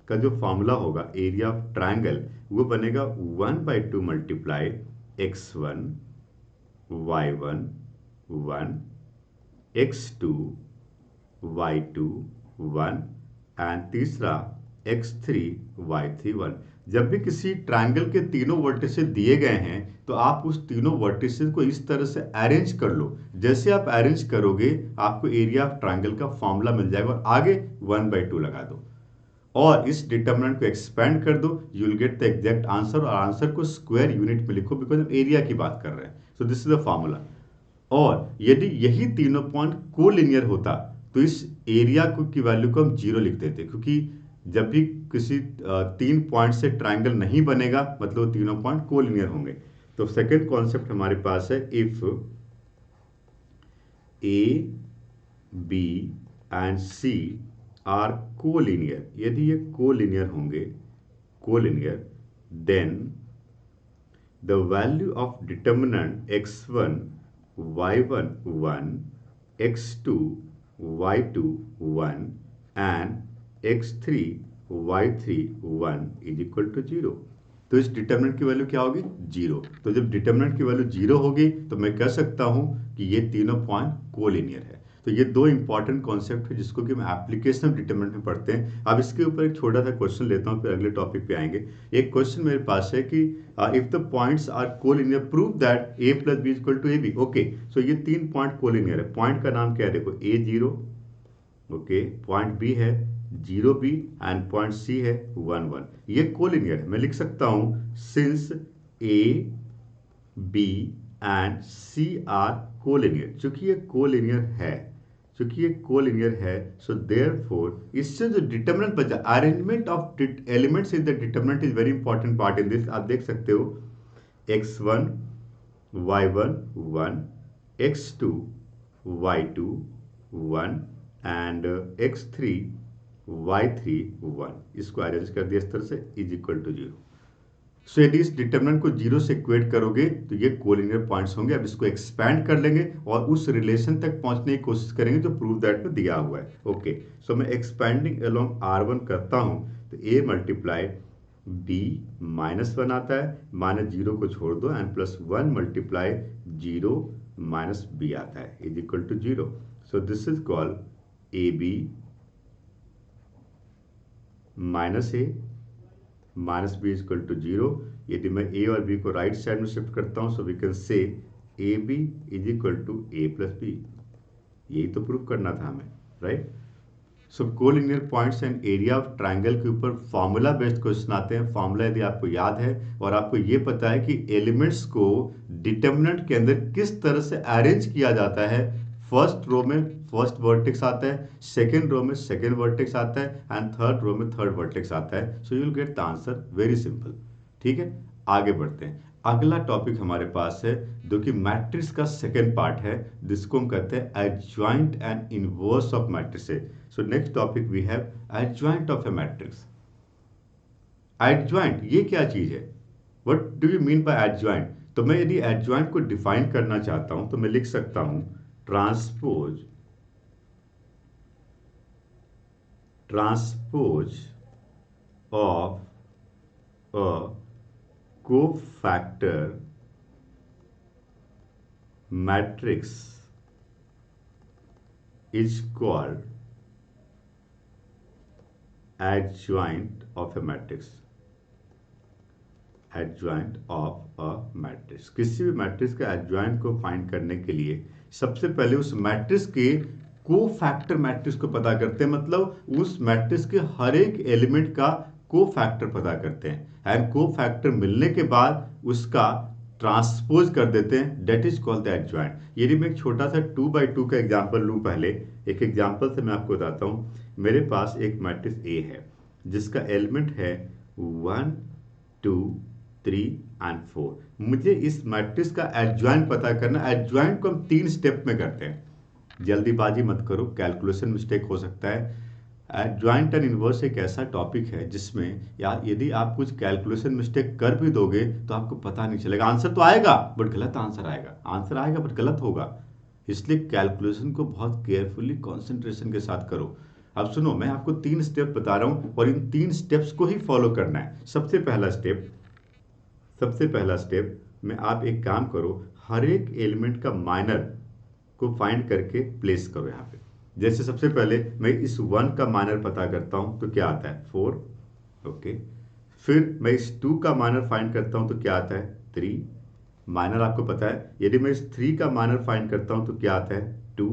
का जो फॉर्मूला होगा, एरिया ऑफ ट्राइंगल, वो बनेगा 1/2 multiply x1 y1 1 x2 y2 1 and तीसरा x3 y3 1। जब भी किसी ट्राइंगल के तीनों वर्टिसेस दिए गए हैं तो आप उस तीनों वर्टिसेस को इस तरह से अरेंज कर लो। जैसे आप अरेंज करोगे आपको एरिया ऑफ ट्राइंगल का फॉर्मूला मिल जाएगा और आगे 1/2 लगा दो और इस डिटरमिनेंट को एक्सपेंड कर दो, you will get the exact answer. और आंसर को स्क्वायर यूनिट में लिखो बिकॉज हम एरिया की बात कर रहे हैं। सो दिस इज द फॉर्मूला। और यदि यही तीनों पॉइंट कोलिनियर होता तो इस एरिया को की वैल्यू को हम 0 लिख देते, क्योंकि जब भी किसी 3 पॉइंट से ट्राइंगल नहीं बनेगा मतलब तीनों पॉइंट कोलिनियर होंगे। तो सेकेंड कॉन्सेप्ट हमारे पास है, if A B and C are collinear. यदि ये कोलिनियर होंगे, collinear, then the value of determinant x1 y1 1 x2 y2 1 and x3 y3 1 is equal to 0। तो इस डिटर्मिनेंट की वैल्यू क्या होगी, 0। तो जब डिटर्मिनेंट की वैल्यू 0 होगी तो मैं कह सकता हूं कि ये तीनों पॉइंट कोलिनियर है। तो ये दो इंपॉर्टेंट कॉन्सेप्ट है जिसको कि हम एप्लीकेशन ऑफ डिटरमिनेंट में पढ़ते हैं। अब इसके ऊपर एक छोटा सा क्वेश्चन लेता हूं, फिर अगले टॉपिक पे आएंगे। एक क्वेश्चन मेरे पास है कि if the points are collinear prove that a plus B equal to A B. Okay, so ये 3 पॉइंट कोलिनियर है। पॉइंट का नाम क्या है, देखो a0, ओके, पॉइंट b है 0b एंड पॉइंट c है 1 1। ये कोलिनियर है। मैं लिख सकता हूं since a b and c are collinear. चूंकि ये कोलिनियर है, चूंकि ये कोलिनियर है, सो देयरफॉर इससे जो डिटरमिनेंट बचा, arrangement of elements in the determinant is very important part in this. आप देख सकते हो x1 y1 1 x2 y2 1 and x3 y3 1। इसको अरेंज कर दिया इस तरह से, इज इक्वल टू 0। सो यदि इस डिटरमिनेंट को 0 से इक्वेट करोगे तो ये कोलिनियर पॉइंट्स होंगे। अब इसको एक्सपैंड कर लेंगे और उस रिलेशन तक पहुंचने की कोशिश करेंगे जो प्रूव दैट में दिया हुआ है। ओके, सो मैं एक्सपैंडिंग अलोंग r1 करता हूं तो a मल्टीप्लाई b -1 आता है, -0 को छोड़ दो एंड +1 मल्टीप्लाई 0 -b आता है, is equal to 0। So this is called ab -a -b is equal to 0। यदि मैं a और b को राइट साइड में शिफ्ट करता हूं so we can say ab is equal to a plus B. यही तो प्रूव करना था हमें, right. So collinear points and area of triangle के ऊपर फॉर्मूला बेस्ड क्वेश्चन आते हैं। फॉर्मूला यदि आपको याद है और आपको ये पता है कि एलिमेंट्स को डिटरमिनेंट के अंदर किस तरह से अरेंज किया जाता है, फर्स्ट रो में फर्स्ट वर्टेक्स आता है, सेकेंड रो में सेकेंड वर्टेक्स आता है एंड थर्ड रो में थर्ड वर्टेक्स आता है। सो you will get the answer, very simple. ठीक है, आगे बढ़ते हैं। अगला टॉपिक हमारे पास है जो कि मैट्रिक्स का सेकेंड पार्ट है, जिसको हम कहते हैं adjoint and inverse of matrices. So next topic we have adjoint of a matrix. Adjoint ये क्या चीज है, what do you mean by adjoint. तो मैं यदि एडजॉइंट को डिफाइन करना चाहता हूं तो मैं लिख सकता हूं transpose transpose of a cofactor matrix is called adjoint of a matrix. Adjoint of a matrix, किसी भी मैट्रिक्स का एडजॉइंट को फाइंड करने के लिए सबसे पहले उस मैट्रिक्स के कोफैक्टर मैट्रिक्स को पता करते हैं, मतलब उस मैट्रिक्स के हर एक एलिमेंट का कोफैक्टर पता करते हैं एंड कोफैक्टर मिलने के बाद उसका ट्रांसपोज कर देते हैं, that is called the adjoint. यदि मैं एक छोटा सा 2x2 का एग्जांपल लूं, पहले एक एग्जांपल से मैं आपको बताता हूं। मेरे पास एक मैट्रिक्स ए है जिसका एलिमेंट है 1 2 3 एंड 4। मुझे इस मैट्रिक्स का एडजॉइंट पता करना। एडजॉइंट को हम 3 स्टेप में करते हैं, जल्दीबाजी मत करो, कैलकुलेशन मिस्टेक हो सकता है। एडजॉइंट एंड इनवर्स एक ऐसा टॉपिक है जिसमें यार यदि आप कुछ कैलकुलेशन मिस्टेक कर भी दोगे तो आपको पता नहीं चलेगा। आंसर तो आएगा बट गलत आंसर आएगा, आंसर आएगा बट गलत होगा। इसलिए कैलकुलेशन को बहुत केयरफुली कंसंट्रेशन के साथ करो। अब सुनो, मैं आपको 3 स्टेप बता रहा हूं और इन 3 स्टेप्स को ही फॉलो करना है। सबसे पहला स्टेप में आप एक काम करो, हर एक एलिमेंट का माइनर को फाइंड करके प्लेस करो यहाँ पे। जैसे सबसे पहले मैं इस 1 का माइनर पता करता हूं तो क्या आता है 4, ओके। फिर मैं इस 2 का माइनर फाइंड करता हूं तो क्या आता है 3, माइनर आपको पता है। यदि मैं इस 3 का माइनर फाइंड करता हूं तो क्या आता है 2,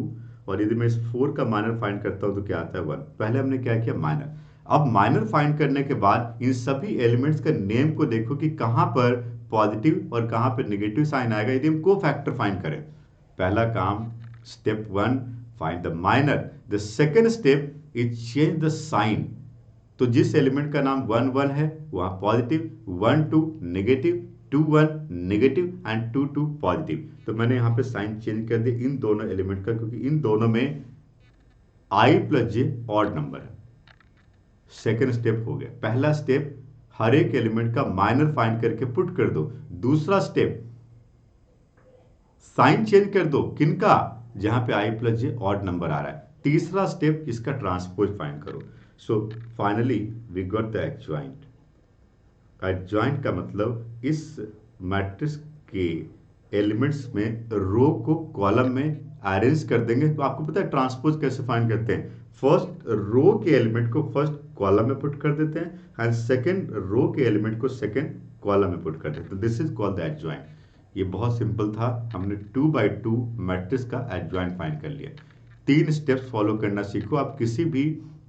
और यदि मैं इस 4 का माइनर फाइंड करता हूं तो क्या आता है 1। पहले हमने क्या किया, माइनर। अब माइनर फाइंड करने के बाद इन सभी एलिमेंट्स का नेम को देखो कि कहां पर पॉजिटिव और कहां पर नेगेटिव साइन आएगा यदि हम कोफैक्टर फाइंड करें। पहला काम, step 1, find the minor. The second step is change the sign. तो जिस एलिमेंट का नाम 1 1 है वहां positive, 1 2 negative, 2 1 negative and 2 2 positive. तो मैंने यहां पे साइन चेंज कर दिया इन दोनों एलिमेंट का, क्योंकि इन दोनों में i plus J odd number है। सेकेंड स्टेप हो गया। पहला स्टेप, हर एक एलिमेंट का माइनर फाइंड करके पुट कर दो। दूसरा स्टेप, साइन चेंज कर दो, किनका, जहां पे i plus J odd number आ रहा है। तीसरा स्टेप, इसका ट्रांसपोज फाइंड करो। So finally we got the adjoint. Adjoint का मतलब इस मैट्रिक्स के एलिमेंट्स में रो को कॉलम में अरेंज कर देंगे। तो आपको पता है ट्रांसपोज कैसे फाइंड करते हैं, फर्स्ट रो के एलिमेंट को फर्स्ट कॉलम में पुट कर देते हैं एंड सेकंड रो के एलिमेंट को सेकंड कॉलम में पुट कर देते हैं। This is called the adjoint. ये बहुत सिंपल था, हमने 2x2 मैट्रिक्स का एडजॉइंट फाइंड कर लिया। 3 स्टेप्स फॉलो करना सीखो, आप किसी भी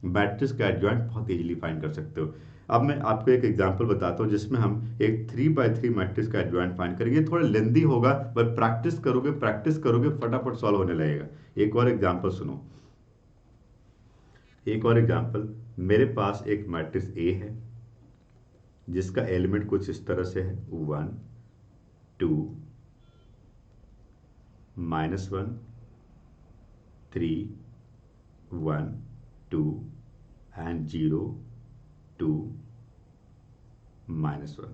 मैट्रिक्स का एडजॉइंट बहुत इजीली फाइंड कर सकते हो। अब मैं आपको एक एग्जांपल बताता हूं जिसमें हम एक 3x3 मैट्रिक्स का एडजॉइंट फाइंड करेंगे। थोड़ा लेंदी होगा बट प्रैक्टिस करोगे फटाफट सॉल्व होने लगेगा। एक और एग्जांपल सुनो। एक और एग्जांपल, मेरे पास एक मैट्रिक्स ए है जिसका एलिमेंट कुछ इस तरह से है 1 2 -1 3 1 2 एंड 0 2 -1।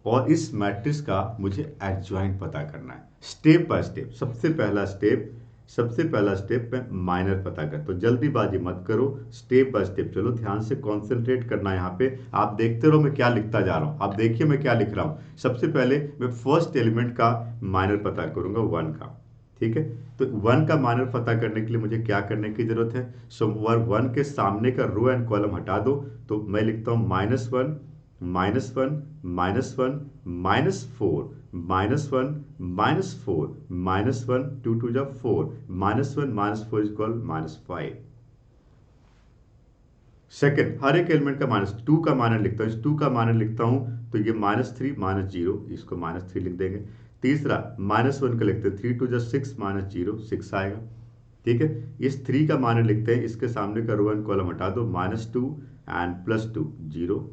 और इस मैट्रिक्स का मुझे एडजॉइंट पता करना है स्टेप बाय स्टेप। सबसे पहला स्टेप मैं माइनर पता करता हूं। जल्दीबाजी मत करो, स्टेप बाय स्टेप चलो, ध्यान से कंसंट्रेट करना है। यहाँ पे आप देखते रहो मैं क्या लिखता जा रहा हूं। आप देखिए मैं क्या लिख रहा हूं। सबसे पहले मैं फर्स्ट एलिमेंट का माइनर पता करूंगा 1 का, ठीक है। तो 1 का माइनर पता करने के लिए मुझे क्या करने की जरूरत है, सो 1 के सामने का रो एंड कॉलम हटा दो। तो मैं लिखता हूं -1 -1 -1 -1 -4 -1 -4 -1 2 2 जा 4 -1 -4 इज इक्वल -5। सेकेंड, हर एक एलिमेंट का -2 का माइनर लिखता हूं। इस 2 का माइनर लिखता हूं तो ये -3 -0, इसको -3 लिख देंगे। तीसरा -1 का लिखते हैं, 3 2 जा 6 -0 6 आएगा, ठीक है। इस 3 का माइनर लिखते हैं, इसके सामने का रो एंड कॉलम हटा दो, -2 एंड +2 0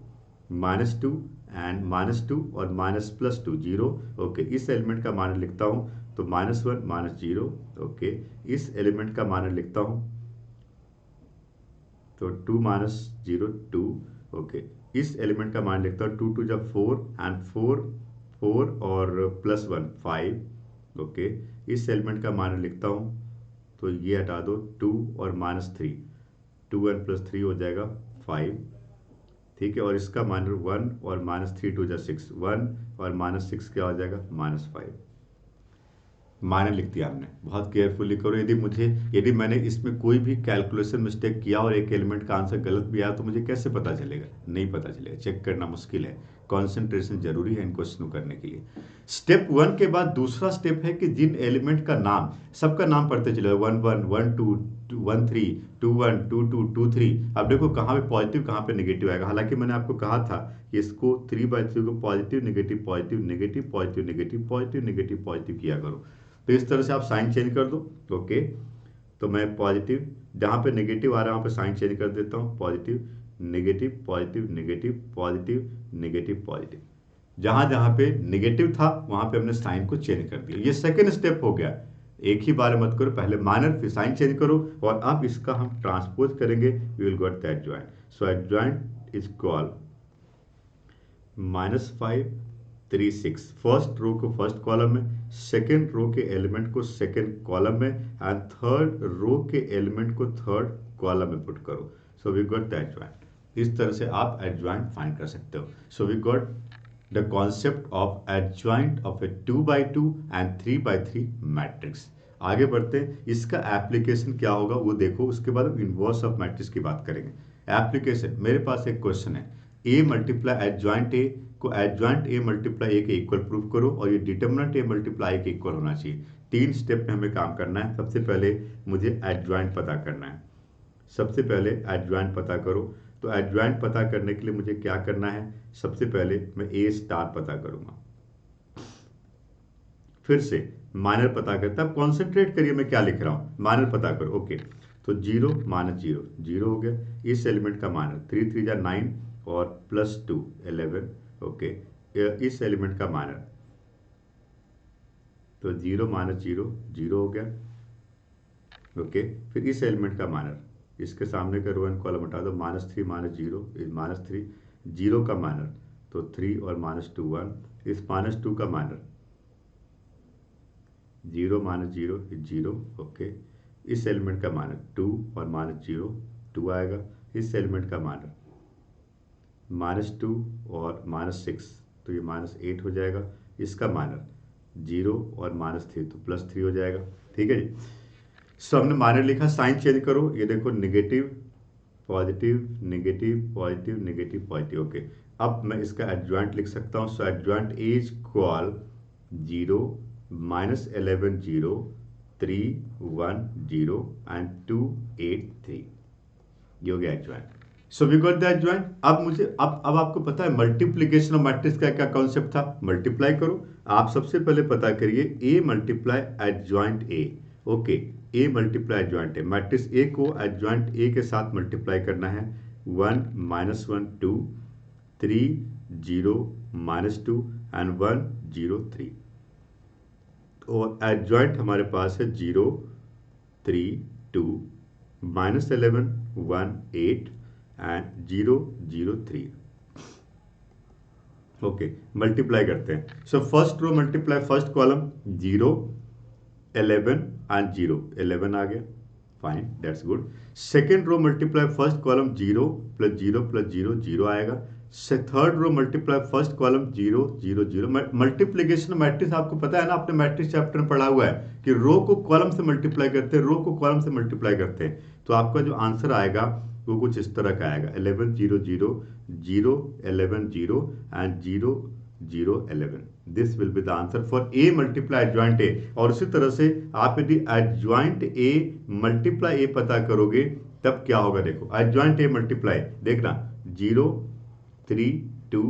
-2 एंड -2 और +2 0, ओके। इस एलिमेंट का माइनर लिखता हूं तो -1 -0, ओके। इस एलिमेंट का माइनर लिखता हूं तो 2 -0 2, ओके। इस एलिमेंट का मान लिखता हूँ 2 2 जा 4 एंड 4 और +1 5, ओके। इस एलिमेंट का मान लिखता हूँ तो ये हटा दो 2 और -3, 2n प्लस 3 हो जाएगा 5, ठीक है। और इसका माइनर 1 और -3 2 जा 6, 1 और -6 क्या हो जाएगा -5। माइनर लिख दिया हमने, बहुत केयरफुली करो। यदि मैंने इसमें कोई भी कैलकुलेशन मिस्टेक किया और एक एलिमेंट का आंसर गलत भी आया तो मुझे कैसे पता चलेगा? नहीं पता चलेगा, चेक करना मुश्किल है। कंसंट्रेशन जरूरी है इन क्वेश्चन को करने के लिए। स्टेप 1 के बाद दूसरा स्टेप है कि जिन एलिमेंट का नाम, सबका नाम पढ़ते चले, 1 1 1 2 1 3 2 1 2 2 2 3। अब देखो कहाँ पे पॉजिटिव कहाँ पे नेगेटिव आएगा। हालांकि मैंने आपको कहा था कि इसको 3/3 को positive negative positive negative positive negative positive negative positive किया करो। तो इस तरह से आप साइन चेंज कर दो। ओके, तो मैं पॉजिटिव, जहाँ पे नेगेटिव आ रहा है वहाँ पे साइन चेंज कर देता हूँ, positive negative positive negative positive negative positive. जहाँ जहाँ पे नेगेटिव था वहाँ पे हमने साइन को चेंज कर दिया। ये सेकेंड स्टेप हो गया। एक ही बार मत करो, पहले माइनर फिर साइन चेंज करो। और अब इसका हम ट्रांसपोज करेंगे, we will got the adjoint. So adjoint is called -5 3 6। First row को फर्स्ट कॉलम में, सेकेंड रो के एलिमेंट को सेकेंड कॉलम में, एंड थर्ड रो के एलिमेंट को थर्ड कॉलम में पुट करो। So we got the adjoint. इस तरह से आप एडजॉइंट फाइंड कर सकते हो। So we got the concept of adjoint of a 2x2 and 3x3 matrix. आगे बढ़ते हैं, इसका एप्लीकेशन क्या होगा वो देखो, उसके बाद हम इनवर्स ऑफ मैट्रिक्स की बात करेंगे। एप्लीकेशन, मेरे पास एक क्वेश्चन है, ए मल्टीप्लाई एडजॉइंट ए को एडजॉइंट ए मल्टीप्लाई ए के इक्वल प्रूव करो, और ये डिटर्मिनेंट ए मल्टीप्लाई के इक्वल होना चाहिए। 3 स्टेप में हमें काम करना है। सबसे पहले मुझे एडजॉइंट पता करना है। सबसे पहले एडजॉइंट पता करो। तो एडजॉइंट पता करने के लिए मुझे क्या करना है? सबसे पहले मैं ए स्टार पता करूंगा, फिर से माइनर पता करता। अब कॉन्सेंट्रेट करिए मैं क्या लिख रहा हूं, माइनर पता करो। ओके, तो 0 -0 0 हो गया। इस एलिमेंट का माइनर 3 3 जा 9 और +2 11। ओके, इस एलिमेंट का माइनर तो 0 -0 0 हो गया। ओके, फिर इस एलिमेंट का माइनर, इसके सामने का रो एंड कॉलम हटा दो, -3 -0 -3 0 का माइनर तो 3 और -2 1। इस -2 का माइनर 0 -0 0। ओके, इस एलिमेंट का माइनर 2 और -0 2 आएगा। इस एलिमेंट का माइनर -2 और -6 तो ये -8 हो जाएगा। इसका माइनर 0 और -3 तो +3 हो जाएगा। ठीक है जी। सो हमने माइनर लिखा, साइन चेंज करो। ये देखो negative positive negative positive negative positive. Okay, अब मैं इसका एडजॉइंट लिख सकता हूँ। So adjoint is call 0 -11 0 3 1 0 and 2 8 3। ये हो गया adjoint. So we got the adjoint. अब मुझे अब आपको पता है मल्टीप्लीकेशन ऑफ मैट्रिक्स का क्या कॉन्सेप्ट था? मल्टीप्लाई करो। आप सबसे पहले पता करिए A multiply adjoint A. Okay, A multiply adjoint A, matrix A को एडजॉइंट ए के साथ मल्टीप्लाई करना है। 1 -1 2 3 0 -2 एंड 1 0 3। और एडजॉइंट हमारे पास है 0 3 2 -11 1 8 एंड 0 0 3। ओके, मल्टीप्लाई करते हैं। So first row multiply first column 0 11 and 0 11 आ गया, fine, that's good. Second row multiply first column 0 + 0 + 0 0 आएगा। Third row multiply first column 0 0 0। Multiplication matrix आपको पता है ना, आपने मैट्रिक्स चैप्टर में पढ़ा हुआ है कि रो को कॉलम से मल्टीप्लाई करते हैं, रो को कॉलम से मल्टीप्लाई करते हैं। तो आपका जो आंसर आएगा वो कुछ इस तरह का आएगा, 11 0 0 0 11 0 and 0 0 11। This will be the answer for a multiply adjoint ए। और उसी तरह से आप यदि एडजॉइंट ए मल्टीप्लाई ए पता करोगे तब क्या होगा, देखो एडजॉइंट ए मल्टीप्लाई, देखना 0 3 2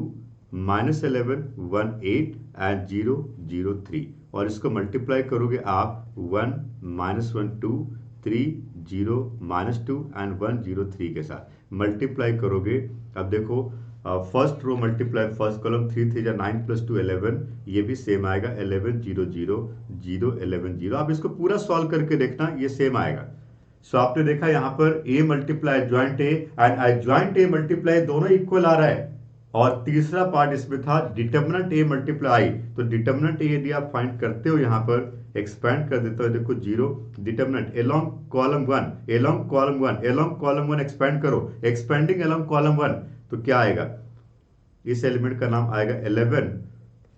-11 1 8 एंड 0 0 3। और इसको मल्टीप्लाई करोगे आप 1 -1 2 3 0 -2 एंड 1 0 3 के साथ मल्टीप्लाई करोगे। अब देखो first row multiply first column 3 3 9 + 2 11, ये भी सेम आएगा 11 0 0 0 11 0। आप इसको पूरा सॉल्व करके देखना, ये सेम आएगा। सो आपने देखा यहाँ पर A multiply adjoint A and adjoint A multiply दोनों इक्वल आ रहा है। और तीसरा पार्ट इसमें था डिटर्मिनेंट ए मल्टीप्लाई आई। तो डिटर्मिनेंट ए यदि आप फाइंड करते हो यहां पर एक्सपैंड कर देता हो, देखो zero determinant along column one, along column one, along column one expand करो, एक्सपेंडिंग एलोंग कॉलम वन, तो क्या आएगा, इस एलिमेंट का नाम आएगा 11,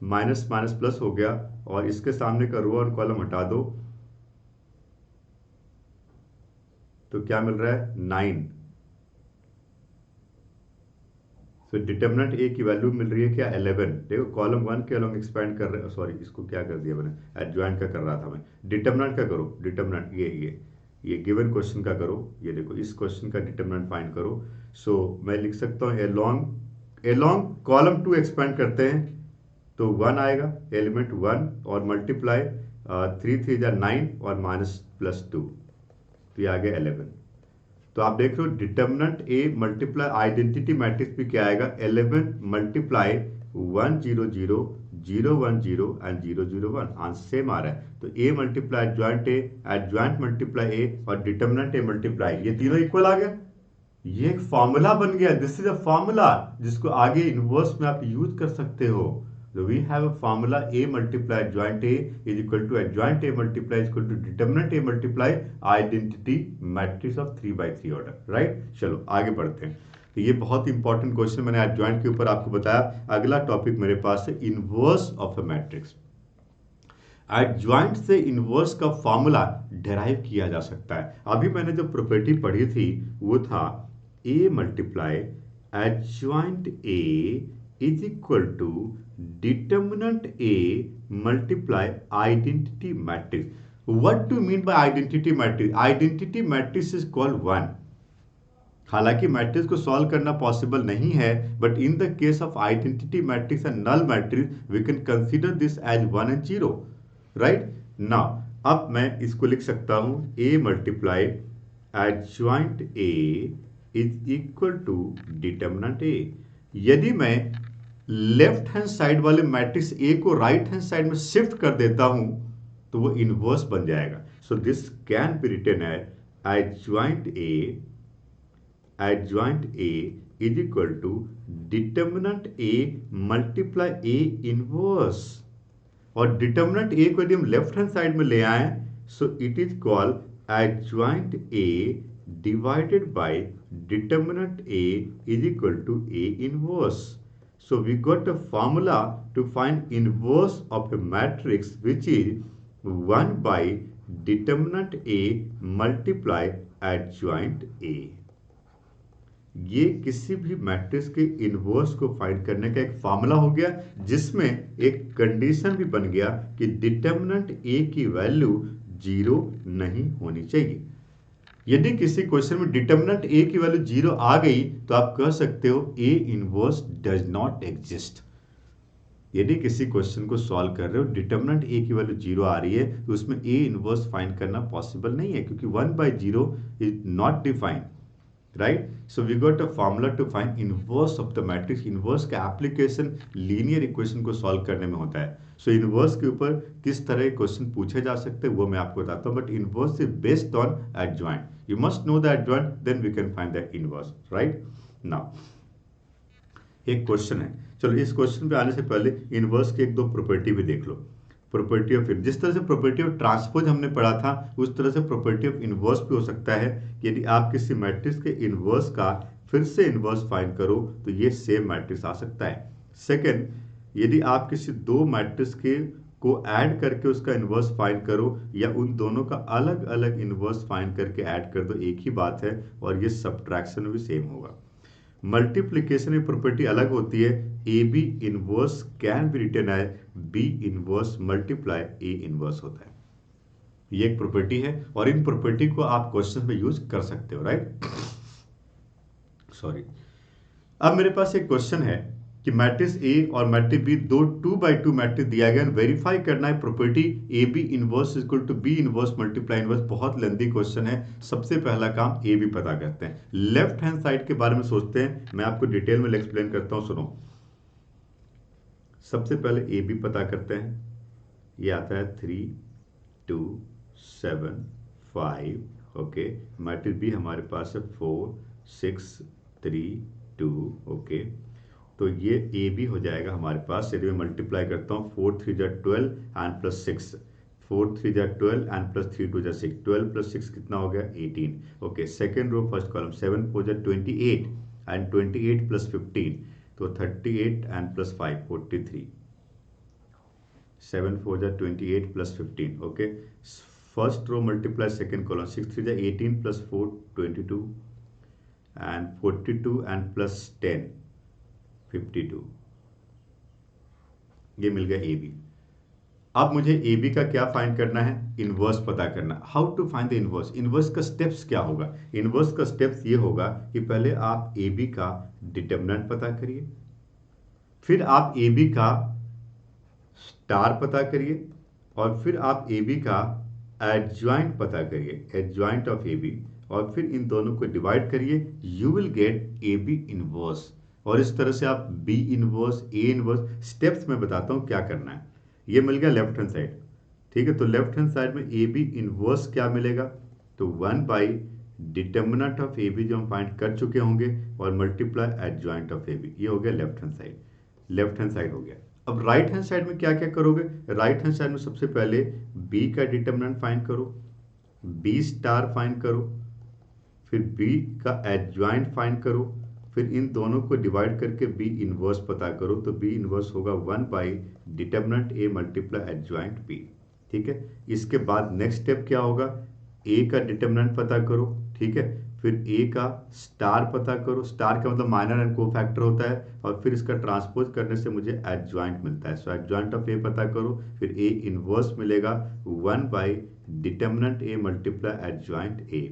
माइनस माइनस प्लस हो गया, और इसके सामने का रो और कॉलम हटा दो तो क्या मिल रहा है 9। तो डिटर्मिनेंट ए की वैल्यू मिल रही है क्या 11। देखो कॉलम वन के अलोंग एक्सपैंड कर रहे, सॉरी इसको क्या कर दिया मैंने, एडजॉइंट का कर रहा था मैं। डिटर्मिनेंट का करो, डिटर्मिनेंट ये गिवन क्वेश्चन का करो, ये देखो इस क्वेश्चन का डिटर्मिनेंट फाइंड करो। सो मैं लिख सकता हूँ एलोंग कॉलम टू एक्सपैंड करते हैं तो 1 आएगा, एलिमेंट 1 और मल्टीप्लाई 3 3 9 और माइनस प्लस 2, तो ये आ गया 11। तो आप देख रहे हो determinant A multiply identity matrix भी क्या आएगा 11 मल्टीप्लाई 1 0 0 0 1 0 एंड 0 0 1, आंसर सेम आ रहा है। तो ए मल्टीप्लाई एडजॉइंट मल्टीप्लाई ए और डिटर्मिनेंट ए मल्टीप्लाई, ये तीनों इक्वल आ गया। ये एक फॉर्मूला बन गया, दिस इज अ फॉर्मूला जिसको आगे इनवर्स में आप यूज कर सकते हो। So we have a formula A multiply adjoint A is equal to adjoint A multiply is equal to determinant A multiply identity matrix of 3 by 3 order, right? चलो आगे बढ़ते हैं। तो ये बहुत इंपॉर्टेंट क्वेश्चन मैंने adjoint के ऊपर आपको बताया। अगला टॉपिक मेरे पास है inverse of a matrix. Adjoint से इनवर्स का फॉर्मूला डेराइव किया जा सकता है। अभी मैंने जो प्रॉपर्टी पढ़ी थी वो था A multiply adjoint A is equal to determinant A multiply identity matrix. What do mean by identity matrix? Identity matrix is called 1। हालांकि मैट्रिक्स को सॉल्व करना पॉसिबल नहीं है, but in the case of identity matrix and null matrix we can consider this as 1 and 0, right. Now अब मैं इसको लिख सकता हूं A multiply adjoint A is equal to determinant A। यदि मैं लेफ्ट हैंड साइड वाले मैट्रिक्स ए को राइट हैंड साइड में शिफ्ट कर देता हूं तो वो इनवर्स बन जाएगा। So this can be written as adjoint A is equal to determinant A multiply A inverse। और डिटर्मिनेंट A को यदि हम लेफ्ट हैंड साइड में ले आए so it is called adjoint A divided by determinant A is equal to A inverse। So we got a formula to find inverse of a matrix which is 1 by determinant A multiply adjoint A। ये किसी भी matrix के inverse को find करने का एक formula हो गया जिसमें एक कंडीशन भी बन गया कि डिटर्मिनेंट ए की वैल्यू 0 नहीं होनी चाहिए। यदि किसी क्वेश्चन में डिटर्मिनेंट ए की वैल्यू 0 आ गई तो आप कह सकते हो A inverse does not exist. यदि किसी क्वेश्चन को सॉल्व कर रहे हो डिटर्मिनेंट ए की वैल्यू 0 आ रही है तो उसमें ए इनवर्स फाइंड करना पॉसिबल नहीं है क्योंकि 1 by 0 is not defined, right. So we got a formula to find inverse of the matrix. Inverse का एप्लीकेशन लीनियर इक्वेशन को सॉल्व करने में होता है। सो इनवर्स के ऊपर किस तरह के क्वेश्चन पूछे जा सकते हैं वो मैं आपको बताता हूँ, but inverse is based on adjoint. You must know the adjoint then we can find the inverse, right. Now एक क्वेश्चन है, चलो इस क्वेश्चन पे आने से पहले इनवर्स की एक दो प्रॉपर्टी भी देख लो। प्रॉपर्टी ऑफ, जिस तरह से प्रॉपर्टी ऑफ ट्रांसपोज हमने पढ़ा था उस तरह से प्रॉपर्टी ऑफ इनवर्स भी हो सकता है। यदि आप किसी मैट्रिक्स के इनवर्स का फिर से इनवर्स फाइंड करो तो ये सेम मैट्रिक्स आ सकता है। सेकंड, यदि आप किसी दो मैट्रिक्स के को ऐड करके उसका इनवर्स फाइंड करो या उन दोनों का अलग अलग इनवर्स फाइंड करके ऐड कर दो, एक ही बात है और ये सब्ट्रैक्शन भी सेम होगा। मल्टीप्लिकेशन में प्रॉपर्टी अलग होती है। A B inverse can be written as B inverse multiply A inverse होता है। ये एक प्रॉपर्टी है और इन प्रॉपर्टी को आप क्वेश्चन में यूज कर सकते हो, राइट। सॉरी, अब मेरे पास एक क्वेश्चन है कि मैट्रिक्स ए और मैट्रिक्स बी दो 2 by 2 मैट्रिक्स दिया गया, वेरीफाई करना है property A B inverse equal to B inverse multiply inverse. बहुत लेंथी क्वेश्चन है। सबसे पहला काम ए बी पता करते हैं। लेफ्ट हैंड साइड के बारे में सोचते हैं, मैं आपको डिटेल में एक्सप्लेन करता हूं, सुनो। सबसे पहले ए बी पता करते हैं। ये आता है 3 2 7 5, ओके। मैट्रिक्स बी हमारे पास है 4 6 3 2, ओके। तो ये ए बी हो जाएगा हमारे पास। यदि मैं मल्टीप्लाई करता हूँ 4 3 जा 12 एंड प्लस 6, 4 3 जा 12 एंड प्लस 3 2 जा 6, 12 प्लस 6 कितना हो गया 18। Okay, second row first column 7 4 जा 28 एंड 28 प्लस 15, तो 38 एंड प्लस 5 43, 7 4 जा 28 plus 15। Okay, first row multiply second column 6 3 जा 18 प्लस 4 22 एंड 42 एंड प्लस 10 52, ये मिल गया ए बी। अब मुझे ए बी का क्या फाइंड करना है, इनवर्स पता करना। How to find the inverse, inverse का स्टेप्स क्या होगा। इनवर्स का स्टेप्स ये होगा कि पहले आप ए बी का डिटर्मिनेंट पता करिए, फिर आप ए बी का स्टार पता करिए, और फिर आप ए बी का एडजॉइंट पता करिए, एडजॉइंट ऑफ ए बी, और फिर इन दोनों को डिवाइड करिए, you will get A B inverse. और इस तरह से आप B inverse, A inverse, steps में बताता हूं क्या करना है। ये मिल गया लेफ्ट हैंड साइड, ठीक है। तो लेफ्ट हैंड साइड में ए बी इनवर्स क्या मिलेगा, तो 1 by determinant of A B जो हम फाइंड कर चुके होंगे, और multiply adjoint of A B, ये हो गया left hand side. Left hand side हो गया। अब राइट हैंड साइड में क्या क्या करोगे, राइट हैंड साइड में सबसे पहले बी का डिटर्मिनेंट फाइंड करो, बी स्टार फाइंड करो, फिर बी का एडजॉइंट फाइंड करो, फिर इन दोनों को डिवाइड करके बी इनवर्स पता करो, तो बी इनवर्स होगा 1 by determinant A multiply adjoint B, ठीक है। इसके बाद नेक्स्ट स्टेप क्या होगा, ए का डिटर्मिनेंट पता करो, ठीक है, फिर ए का स्टार पता करो, स्टार का मतलब माइनर एंड को फैक्टर होता है, और फिर इसका ट्रांसपोज करने से मुझे एडजॉइंट मिलता है, सो एडजॉइंट ऑफ ए पता करो, फिर ए इनवर्स मिलेगा 1 by determinant A multiply adjoint ए,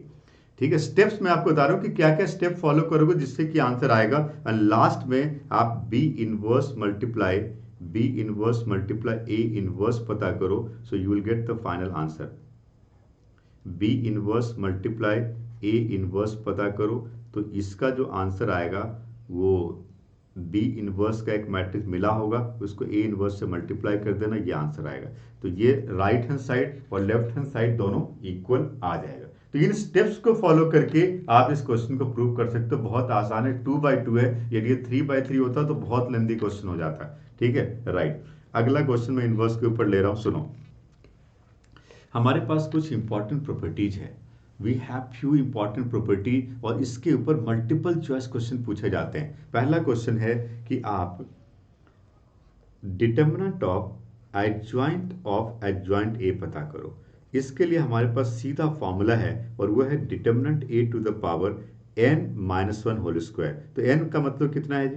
ठीक है। स्टेप्स मैं आपको बता रहा हूं कि क्या क्या स्टेप फॉलो करोगे जिससे कि आंसर आएगा, एंड लास्ट में आप B inverse multiply A inverse पता करो, so you will get the final answer. B inverse multiply A inverse पता करो, तो इसका जो आंसर आएगा वो बी इनवर्स का एक मैट्रिक्स मिला होगा, उसको ए इनवर्स से मल्टीप्लाई कर देना, ये आंसर आएगा। तो ये राइट हैंड साइड और लेफ्ट हैंड साइड दोनों इक्वल आ जाएगा। तो इन स्टेप्स को फॉलो करके आप इस क्वेश्चन को प्रूव कर सकते हो, बहुत आसान है, 2/2 है। यदि ये 3/3 होता तो बहुत लेंदी क्वेश्चन हो जाता, ठीक है, राइट। अगला क्वेश्चन मैं इनवर्स के ऊपर ले रहा हूं, सुनो। हमारे पास कुछ इंपॉर्टेंट प्रॉपर्टीज है, we have few important property, और इसके ऊपर मल्टीपल चॉइस क्वेश्चन पूछे जाते हैं। पहला क्वेश्चन है कि आप डिटर्मिनेंट ऑफ एडजॉइंट ए पता करो। इसके लिए हमारे पास सीधा फॉर्मूला है, और वो है determinant A to the power n-1 whole square. तो n का मतलब कितना है जी,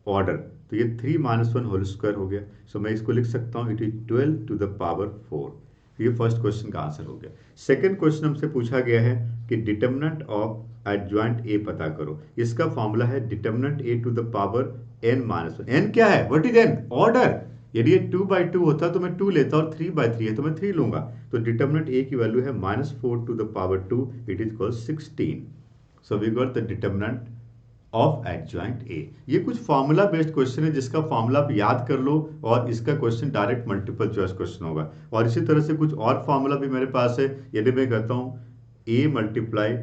ऑर्डर, तो ये 3-1 होल स्क्वायर हो गया। सो मैं इसको लिख सकता हूँ, it is 12 to the power 4। ये फर्स्ट क्वेश्चन का आंसर हो गया। सेकंड क्वेश्चन हमसे पूछा गया है कि डिटर्मिनेंट ऑफ एडजॉइंट ए पता करो। इसका फॉर्मूला है determinant A to the power n-1। n क्या है, व्हाट इज n, ऑर्डर। यदि ये 2/2 होता तो मैं 2 लेता, और 3/3 है तो मैं 3 लूंगा। तो डिटर्मिनेंट ए की वैल्यू है -4 to the power 2, it is equal 16। So we got the determinant of adjoint A. ये कुछ फॉर्मूला बेस्ड क्वेश्चन है, जिसका फॉर्मूला आप याद कर लो, और इसका question direct multiple choice question होगा। और इसी तरह से कुछ और फॉर्मूला भी मेरे पास है। यदि मैं कहता हूँ ए मल्टीप्लाई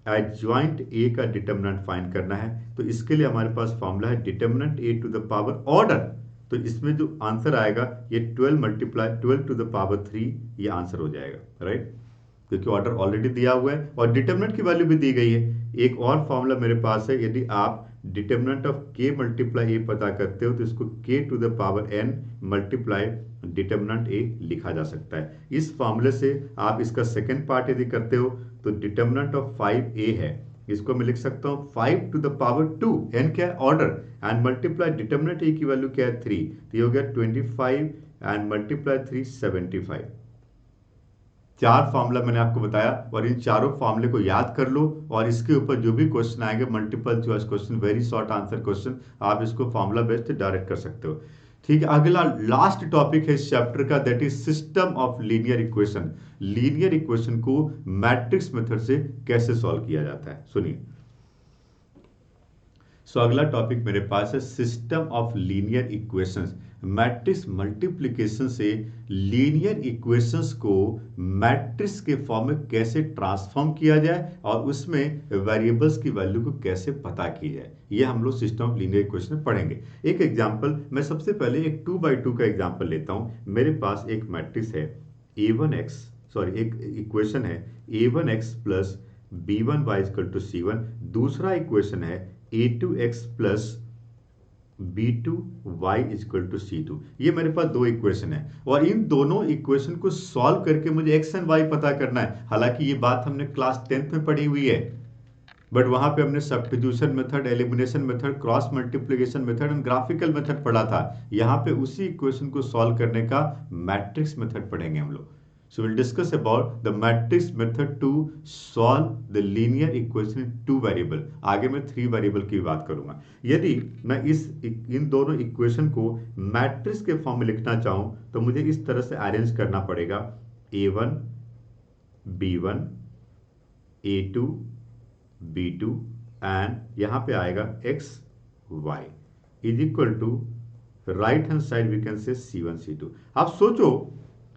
एडजॉइंट ए का डिटर्मिनेंट फाइंड करना है, तो इसके लिए हमारे पास फॉर्मूला है determinant A to the power order. तो इसमें जो आंसर आएगा ये 12 टू द पावर 3, ये आंसर हो जाएगा, राइट, क्योंकि ऑर्डर ऑलरेडी दिया हुआ है और डिटर्मिनेंट की वैल्यू भी दी गई है। एक और फॉर्मूला मेरे पास है, यदि आप determinant of K multiply A पता करते हो, तो इसको K to the power n multiply determinant A लिखा जा सकता है। इस फॉर्मूले से आप इसका सेकेंड पार्ट यदि करते हो, तो डिटर्मिनेंट ऑफ 5a है, इसको मैं लिख सकता हूँ 5 टू द पावर 2, n क्या है, ऑर्डर, एंड मल्टीप्लाई डिटर्मिनेंट ए की वैल्यू क्या है 3, तो ये हो गया 25 एंड मल्टीप्लाई 3 75। चार फॉर्मूला मैंने आपको बताया, और इन चारों फॉर्मूले को याद कर लो, और इसके ऊपर जो भी क्वेश्चन आएंगे multiple choice question, very short answer question, आप इसको फॉर्मूला बेस्ड डायरेक्ट कर सकते हो, ठीक है। अगला लास्ट टॉपिक है इस चैप्टर का, that is system of linear equation. Linear equation को मैट्रिक्स मेथड से कैसे सॉल्व किया जाता है, सुनिए। सो अगला टॉपिक मेरे पास है system of linear equations. Matrix multiplication से लीनियर इक्वेशंस को मैट्रिक्स के फॉर्म में कैसे ट्रांसफॉर्म किया जाए और उसमें वेरिएबल्स की वैल्यू को कैसे पता की जाए, ये हम लोग सिस्टम ऑफ लीनियर इक्वेशन में पढ़ेंगे। एक एग्जांपल, मैं सबसे पहले एक 2x2 का एग्जांपल लेता हूं। मेरे पास एक मैट्रिक्स है एक इक्वेशन है a1x plus b1y equal to c1। दूसरा इक्वेशन है a2x plus b2y equal to c2। ये मेरे पास दो इक्वेशन है और इन दोनों इक्वेशन को सॉल्व करके मुझे x एंड y पता करना है। हालांकि ये बात हमने क्लास 10th में पढ़ी हुई है, बट वहां पे हमने substitution method, elimination method, cross multiplication method and graphical method पढ़ा था। यहाँ पे उसी इक्वेशन को सॉल्व करने का मैट्रिक्स मेथड पढ़ेंगे हम लोग। So we'll discuss about the matrix method to solve the linear equation in 2 variable। आगे मैं 3 वेरिएबल की बात करूंगा। यदि मैं इन दोनों इक्वेशन को मैट्रिक्स के फॉर्म में लिखना चाहूं तो मुझे इस तरह से अरेंज करना पड़ेगा। a1 b1 a2 b2 and यहां पे आएगा x y is equal to right hand side we can say c1 c2। आप सोचो,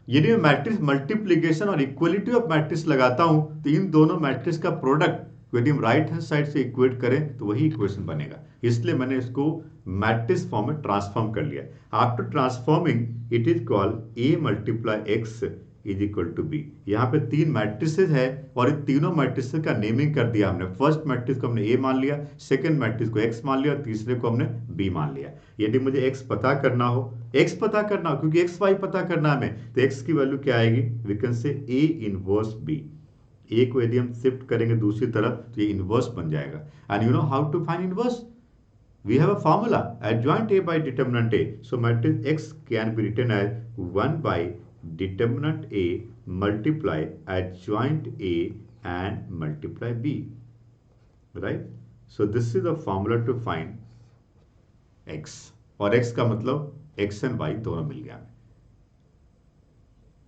यदि मैं मैट्रिक्स मल्टीप्लिकेशन और इक्वलिटी ऑफ मैट्रिक्स लगाता हूं तो इन दोनों मैट्रिक्स का प्रोडक्ट यदि हम राइट हैंड साइड से इक्वेट करें तो वही इक्वेशन बनेगा। इसलिए मैंने इसको मैट्रिक्स फॉर्म में ट्रांसफॉर्म कर लिया। After transforming it is called a multiply x is equal to B. यहाँ पे 3 मैट्रिसेस है और इन तीनों मैट्रिसेस का नेमिंग कर दिया हमने। फर्स्ट मैट्रिक्स को हमने a मान लिया, सेकंड मैट्रिक्स को x मान लिया और तीसरे को हमने b मान लिया। यदि मुझे x पता करना हो क्योंकि x y पता करना है हमें, तो x की वैल्यू क्या आएगी, we can say a inverse b। a को यदि हम शिफ्ट करेंगे दूसरी तरफ तो ये इनवर्स बन जाएगा। And you know how to find inverse, we have a formula adjoint a by determinant a, so matrix x can be written as 1 by determinant a multiply adjoint a and multiply b, right? So this is the formula to find x, और x का मतलब x and y दोनों मिल गया।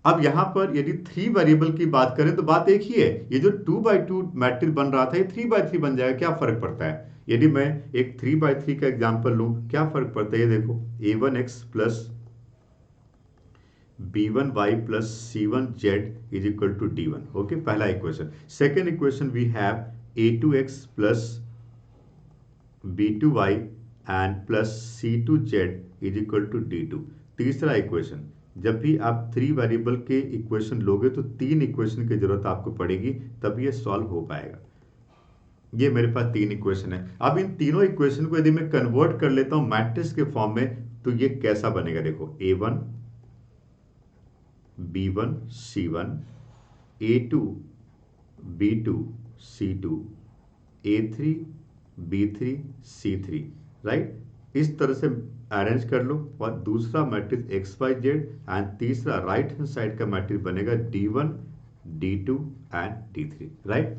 अब यहां पर यदि 3 variable की बात करें तो बात एक ही है। ये जो 2x2 मैट्रिक्स बन रहा था ये 3x3 बन जाएगा। क्या फर्क पड़ता है यदि मैं एक 3x3 का एग्जांपल लूं, क्या फर्क पड़ता है? ये देखो a1x plus b1y plus c1z is equal to d1। Okay, पहला equation. Second equation we have a2x plus b2y and plus c2z is equal to d2। तीसरा इक्वेशन, जब भी आप 3 वेरिएबल के इक्वेशन लोगे तो 3 इक्वेशन की जरूरत आपको पड़ेगी, तब ये सॉल्व हो पाएगा। ये मेरे पास 3 इक्वेशन है। अब इन तीनों इक्वेशन को यदि मैं कन्वर्ट कर लेता हूं मैट्रिक्स के फॉर्म में तो ये कैसा बनेगा? देखो a1 b1 c1 a2 b2 c2 a3 b3 c3, right? इस तरह से अरेंज कर लो और दूसरा matrix x y z and तीसरा राइट हैंड साइड का मैट्रिक्स बनेगा d1 d2 and d3, right?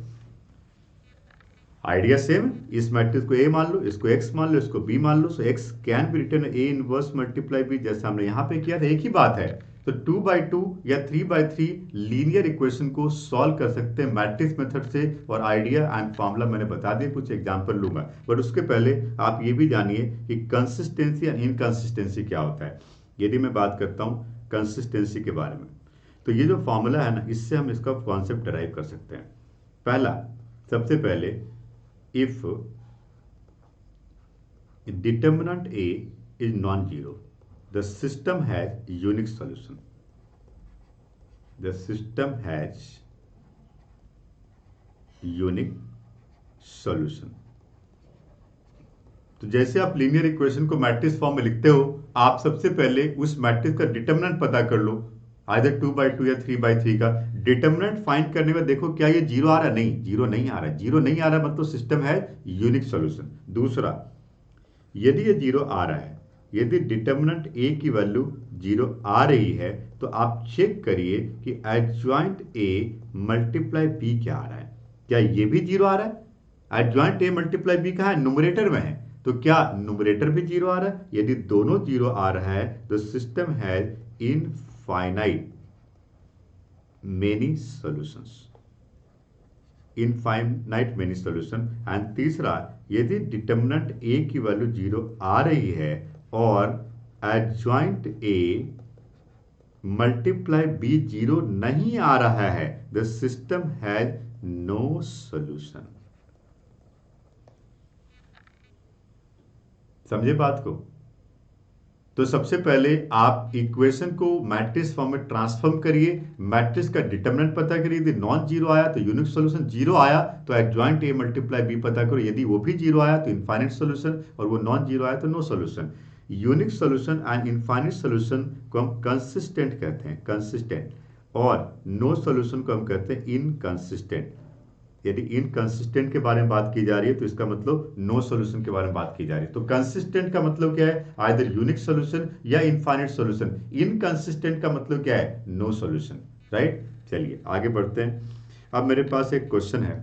Idea same. इस मैट्रिक्स को a मान लो, इसको x मान लो, इसको b मान लो। So x can be written a inverse multiply b, जैसे हमने यहां पे किया था। एक ही बात है। तो 2x2 या 3x3 लीनियर इक्वेशन को सॉल्व कर सकते हैं मैट्रिक्स मेथड से, और आइडिया एंड फॉर्मूला मैंने बता दिया, कुछ एग्जांपल लूंगा। बट उसके पहले आप ये भी जानिए कि कंसिस्टेंसी एंड इनकंसिस्टेंसी क्या होता है। यदि मैं बात करता हूं कंसिस्टेंसी के बारे में, तो ये जो फॉर्मूला है ना, इससे हम इसका कॉन्सेप्ट डिराइव कर सकते हैं। पहला, सबसे पहले, if determinant A is non-zero, the system has unique solution. The system has unique solution. तो जैसे आप लीनियर इक्वेशन को मैट्रिक्स फॉर्म में लिखते हो, आप सबसे पहले उस मैट्रिक्स का डिटर्मिनेंट पता कर लो, आइदर 2x2 या 3x3 का। डिटर्मिनेंट फाइंड करने में देखो क्या ये जीरो आ रहा है? नहीं, जीरो नहीं आ रहा है। जीरो नहीं आ रहा मतलब सिस्टम है यूनिक सॉल्यूशन। दूसरा, यदि ये जीरो आ रहा है, यदि डिटर्मिनेंट ए की वैल्यू जीरो आ रही है, तो आप चेक करिए कि एडजॉइंट ए मल्टीप्लाई बी क्या आ रहा है। क्या ये भी जीरो आ रहा है? एडजॉइंट ए मल्टीप्लाई बी कहाँ है? न्यूमरेटर में है। तो क्या न्यूमरेटर भी जीरो आ रहा है? यदि दोनों जीरो आ रहा है तो system has infinite many solutions. Infinite many solution. And तीसरा, यदि डिटर्मिनेंट ए की वैल्यू 0 आ रही है और एडजॉइंट ए मल्टीप्लाई बी 0 नहीं आ रहा है, the system has no solution. समझे बात को? तो सबसे पहले आप इक्वेशन को मैट्रिक्स फॉर्म में ट्रांसफॉर्म करिए, मैट्रिक्स का डिटरमिनेंट पता करिए, यदि नॉन जीरो आया तो यूनिक सॉल्यूशन, जीरो आया तो एडजॉइंट ए मल्टीप्लाई बी पता करो, यदि वो भी जीरो आया तो इनफाइनाइट सॉल्यूशन, और वो नॉन जीरो आया तो no solution. Unique solution and infinite solution को हम कंसिस्टेंट कहते हैं, कंसिस्टेंट, और नो सॉल्यूशन को हम कहते हैं इनकंसिस्टेंट। यदि इनकंसिस्टेंट के बारे में बात की जा रही है तो इसका मतलब नो सॉल्यूशन के बारे में बात की जा रही है। तो कंसिस्टेंट का मतलब क्या है? आइदर यूनिक सॉल्यूशन या इनफाइनाइट सॉल्यूशन। इनकंसिस्टेंट का मतलब क्या है? No solution, right. चलिए आगे बढ़ते हैं। अब मेरे पास एक क्वेश्चन है,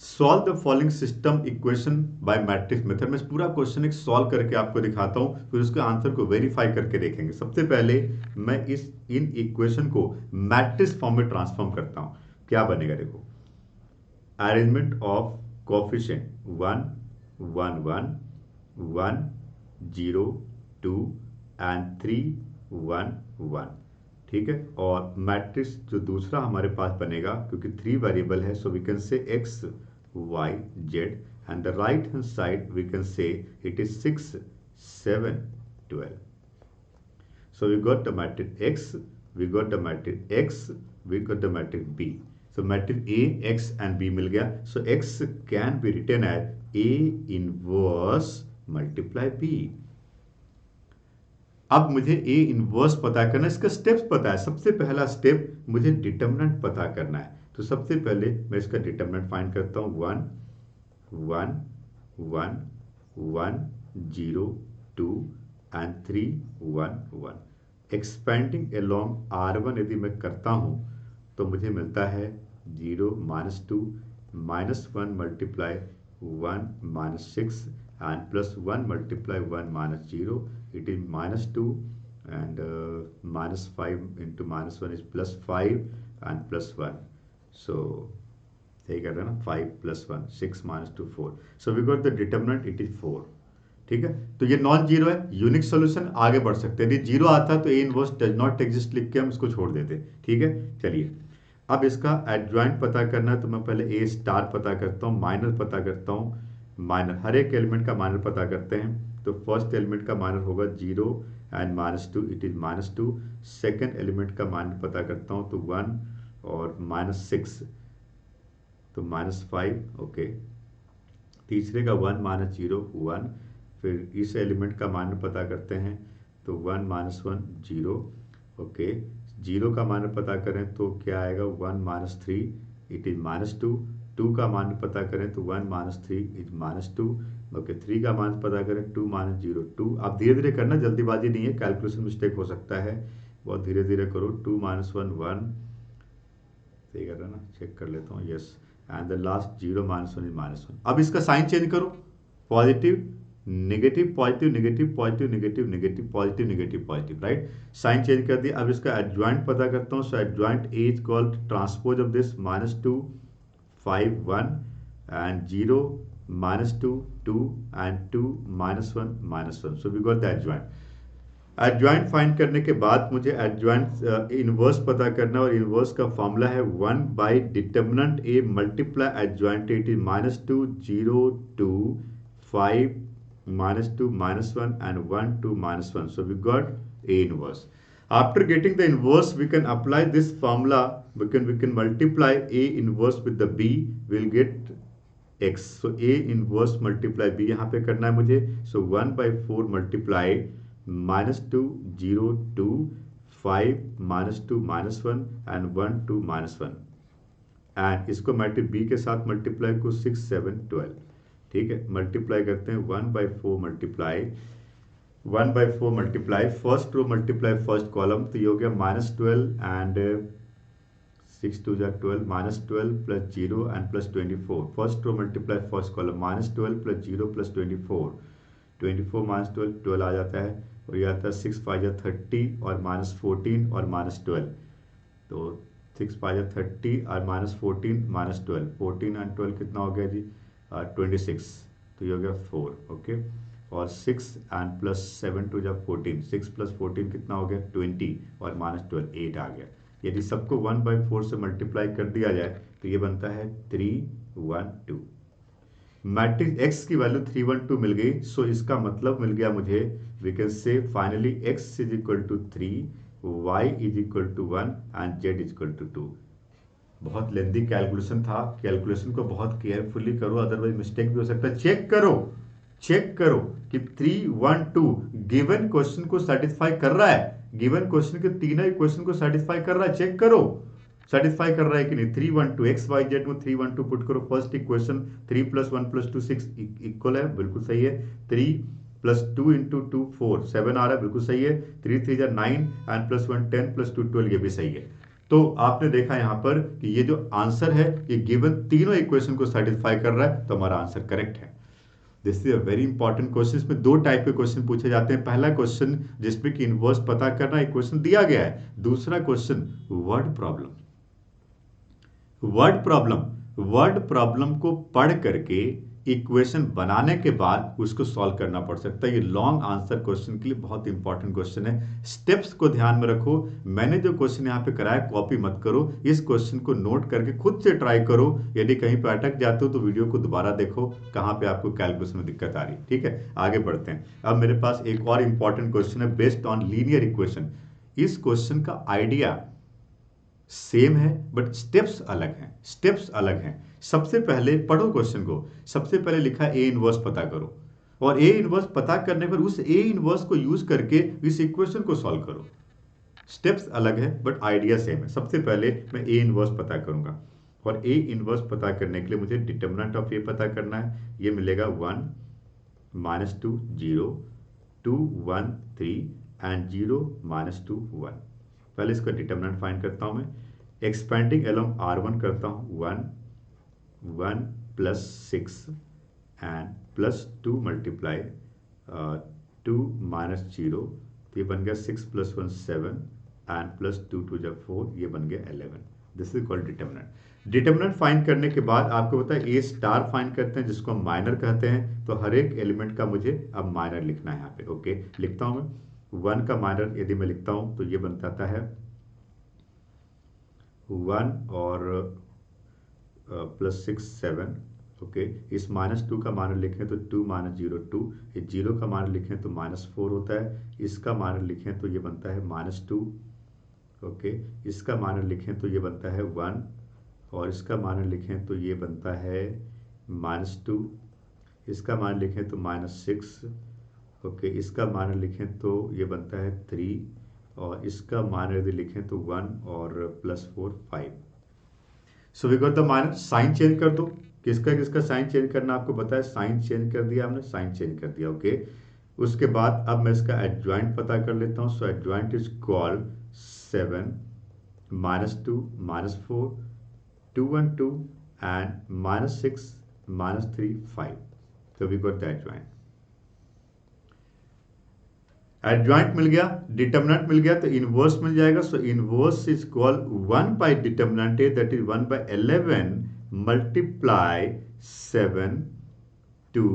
solve the following system equation by matrix method. मैं पूरा क्वेश्चन एक सॉल्व करके आपको दिखाता हूं, फिर उसके आंसर को वेरीफाई करके देखेंगे। सबसे पहले मैं इन इक्वेशन को मैट्रिक्स फॉर्म में ट्रांसफॉर्म करता हूं। क्या बनेगा देखो, अरेंजमेंट ऑफ कोएफिशिएंट 1 1 1 1 0 2 एंड 3 1 1, ठीक है। और मैट्रिक्स जो दूसरा हमारे पास बनेगा, क्योंकि 3 वेरिएबल है, so we can say x y z, and the right hand side we can say it is 6 7 12. So we got the matrix X, we got the matrix X, we got the matrix B. So matrix A, X and B मिल गया. So X can be written as A inverse multiply B. अब मुझे A inverse पता करना है, इसका steps पता है। सबसे पहला स्टेप मुझे डिटर्मिनेंट पता करना है। तो सबसे पहले मैं इसका डिटर्मिनेंट फाइंड करता हूँ। 1 1 1 1 0 2 एंड 3 1 1। एक्सपेंडिंग अलोंग R1 यदि मैं करता हूँ तो मुझे मिलता है 0 -2 -1 multiply 1 -6 and plus 1 multiply 1 minus 0, it is -2, and minus 5 into -1 is +5 and +1. So यही कर रहे हैं ना, 5 + 1 6 - 2 4. So we got the determinant, it is 4. ठीक है, तो ये नॉन जीरो है, यूनिक सॉल्यूशन। आगे बढ़ सकते हैं, यदि जीरो आता तो A inverse does not exist लिख के हम इसको छोड़ देते। ठीक है, चलिए अब इसका एडजॉइंट पता करना है, तो मैं पहले ए स्टार पता करता हूँ, माइनर पता करता हूँ। माइनर, हर एक एलिमेंट का माइनर पता करते हैं। तो फर्स्ट एलिमेंट का माइनर होगा 0 and -2, it is -2। Second element का माइनर पता करता हूँ तो 1 और -6 तो -5, ओके। तीसरे का 1 -0 1। फिर इस एलिमेंट का माइनर पता करते हैं तो 1 -1 0, ओके। 0 का माइनर पता करें तो क्या आएगा, 1 -3 इट इज -2। 2 का मान पता करें तो 1 -3 इज -2, ओके। 3 का मान पता करें 2 -0 2। आप धीरे धीरे करना, जल्दीबाजी नहीं है, कैलकुलेशन मिस्टेक हो सकता है, बहुत धीरे धीरे करो। 2 -1 1, सही कर रहा ना, चेक कर लेता हूँ, yes. And the last 0 -1 is -1। अब इसका साइन चेंज करो, positive negative positive negative positive negative negative positive negative positive, right. Sign change कर दिया। अब इसका एडजॉइंट पता करता हूँ। So adjoint A is called transpose of this -2 5 1 and 0 -2 2 and 2 -1 -1. So we got the adjoint. Adjoint find करने के बाद मुझे एडजॉइंट इनवर्स पता करना है, और इनवर्स का फॉर्मूला है 1 by determinant A multiply adjoint A, it is -2 0 2 5 -2 -1 and 1 2 -1. So we got A inverse. After getting the inverse, we can apply this formula. We can multiply A inverse with the B. We'll get X. So A inverse multiply B यहाँ पे करना है मुझे. So 1/4 multiply -2 0 2 5 -2 -1 and 1 2 -1. And इसको matrix B के साथ multiply को 6 7 12, ठीक है। मल्टीप्लाई करते हैं 1/4 multiply first row multiply first column, तो ये हो गया -12 and 6 2 12 -12 + 0 and +24। First row multiply first column -12 + 0 + 24, 24 -12 12 आ जाता है, और ये आता है 6 5 30 और -14 और -12, तो 6 5 30 और -14 -12, 14 एंड 12 कितना हो गया जी 26, तो ये हो गया 4, ओके। और 6 एंड प्लस 7 2 जब 14, 6 + 14 कितना हो गया 20 और -12 8 आ गया। यदि सबको 1/4 से मल्टीप्लाई कर दिया जाए तो ये बनता है 312। मैट्रिक्स x की वैल्यू 312 मिल गई, सो इसका मतलब मिल गया मुझे, we can say finally x is equal to 3, y is equal to 1 and z is equal to 2। बहुत लेंदी कैलकुलेशन था, कैलकुलेशन को बहुत केयरफुली करो, अदरवाइज मिस्टेक भी हो सकता है। चेक करो कि 312 गिवन क्वेश्चन को सेटिस्फाई कर रहा है, गिवन क्वेश्चन के तीनों इक्वेशन को सेटिस्फाई कर रहा है, चेक करो सेटिस्फाई कर रहा है कि नहीं। 312 एक्स वाई जेड में 312 पुट करो, फर्स्ट इक्वेशन 3 + 1 + 2 6 इक्वल है, बिल्कुल सही है। 3 + 2 × 2 4 7 आ रहा है, बिल्कुल सही है। 3 3 9 एंड +1 10 + 2 12, ये भी सही है। तो आपने देखा यहां पर कि ये जो आंसर है ये गिवन तीनों इक्वेशन को सेटिस्फाई कर रहा है, तो हमारा आंसर करेक्ट है। This is a very important question. इसमें दो टाइप के क्वेश्चन पूछे जाते हैं। पहला क्वेश्चन जिसमें कि इनवर्स पता करना, इक्वेशन दिया गया है। दूसरा question word problem. Word problem को पढ़ करके इक्वेशन बनाने के बाद उसको सॉल्व करना पड़ सकता है। ये लॉन्ग आंसर क्वेश्चन के लिए बहुत इंपॉर्टेंट क्वेश्चन है। स्टेप्स को ध्यान में रखो। मैंने जो क्वेश्चन यहाँ पे कराया कॉपी मत करो, इस क्वेश्चन को नोट करके खुद से ट्राई करो। यदि कहीं पे अटक जाते हो तो वीडियो को दोबारा देखो, कहाँ पे आपको कैलकुलेशन में दिक्कत आ रही है। ठीक है, आगे बढ़ते हैं। अब मेरे पास एक और इंपॉर्टेंट क्वेश्चन है बेस्ड ऑन लीनियर इक्वेशन। इस क्वेश्चन का आइडिया सेम है बट स्टेप्स अलग हैं। सबसे पहले पढ़ो क्वेश्चन को। सबसे पहले लिखा ए इनवर्स पता करो, और ए इनवर्स पता करने पर उस ए इनवर्स को यूज करके इस इक्वेशन को सॉल्व करो। स्टेप्स अलग है बट आइडिया सेम है। सबसे पहले मैं ए इनवर्स पता करूंगा, और ए इनवर्स पता करने के लिए मुझे डिटर्मिनेंट ऑफ ए पता करना है। ये मिलेगा 1 -2 0 2 1 3 एंड 0 -2 1। पहले इसका डिटर्मिनेंट फाइंड करता हूं मैं। एक्सपेंडिंग अलोंग R1 करता हूं, 1 1 + 6 एंड +2 मल्टीप्लाई 2 -0, तो ये बन गया 6 + 1 7 एंड +2 2 जब 4, ये बन गया 11। This is called determinant. Determinant find करने के बाद आपको पता है ए स्टार फाइंड करते हैं, जिसको हम माइनर कहते हैं। तो हर एक एलिमेंट का मुझे अब माइनर लिखना है यहाँ पे। ओके, लिखता हूँ मैं। 1 का माइनर यदि मैं लिखता हूँ तो ये बनता है 1 और +6 7। ओके, इस -2 का माइनर लिखें तो 2 -0 2, इस 0 का माइनर लिखें तो -4 होता है। इसका माइनर लिखें तो ये बनता है -2। ओके, इसका माइनर लिखें तो ये बनता है 1, और इसका माइनर लिखें तो ये बनता है -2। इसका माइनर लिखें तो -6। ओके, इसका माइनर लिखें तो ये बनता है 3, और इसका माइनर यदि लिखें तो 1 और +4 5। So we got the minor. Sign change कर दो। किसका साइन चेंज करना आपको बताया, साइन चेंज कर दिया हमने, साइन चेंज कर दिया। ओके, उसके बाद अब मैं इसका एडजॉइंट पता कर लेता हूँ। So adjoint is called 7 -2 -4 2 1 2 and -6 -3 5। so we got the adjoint। Adjoint मिल गया, डिटर्मिनेंट मिल गया, तो इनवर्स मिल जाएगा। So inverse is called 1 by determinant A, that is 1 by 11 multiply 7 2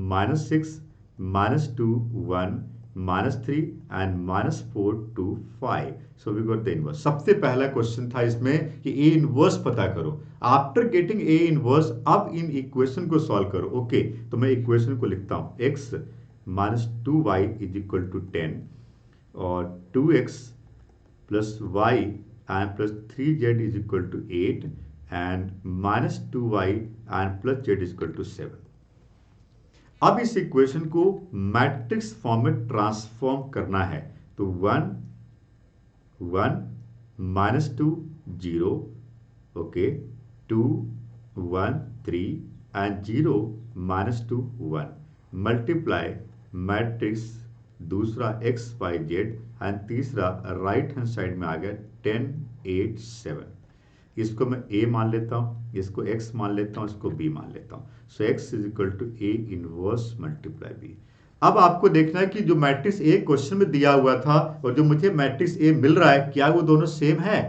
-6 -2 1 -3 and -4 2 5। So we got the inverse. सबसे पहला क्वेश्चन था इसमें कि ए इनवर्स पता करो। आफ्टर गेटिंग ए इनवर्स अब इन इक्वेशन को सॉल्व करो। ओके, तो मैं इक्वेशन को लिखता हूं, x -2y = 10 और 2x + y and +3z = 8 and -2y and +z = 7। अब इस इक्वेशन को मैट्रिक्स फॉर्म में ट्रांसफॉर्म करना है। तो 1 1 -2 0, ओके, 2 1 3 एंड 0 -2 1 मल्टीप्लाई मैट्रिक्स दूसरा x y z एंड तीसरा राइट हैंड साइड में आ गया 10 8 7। इसको मैं a मान लेता हूँ, इसको x मान लेता हूँ, इसको b मान लेता हूँ। सो x = a inverse multiply b। अब आपको देखना है कि जो मैट्रिक्स a क्वेश्चन में दिया हुआ था और जो मुझे मैट्रिक्स a मिल रहा है, क्या वो दोनों सेम है?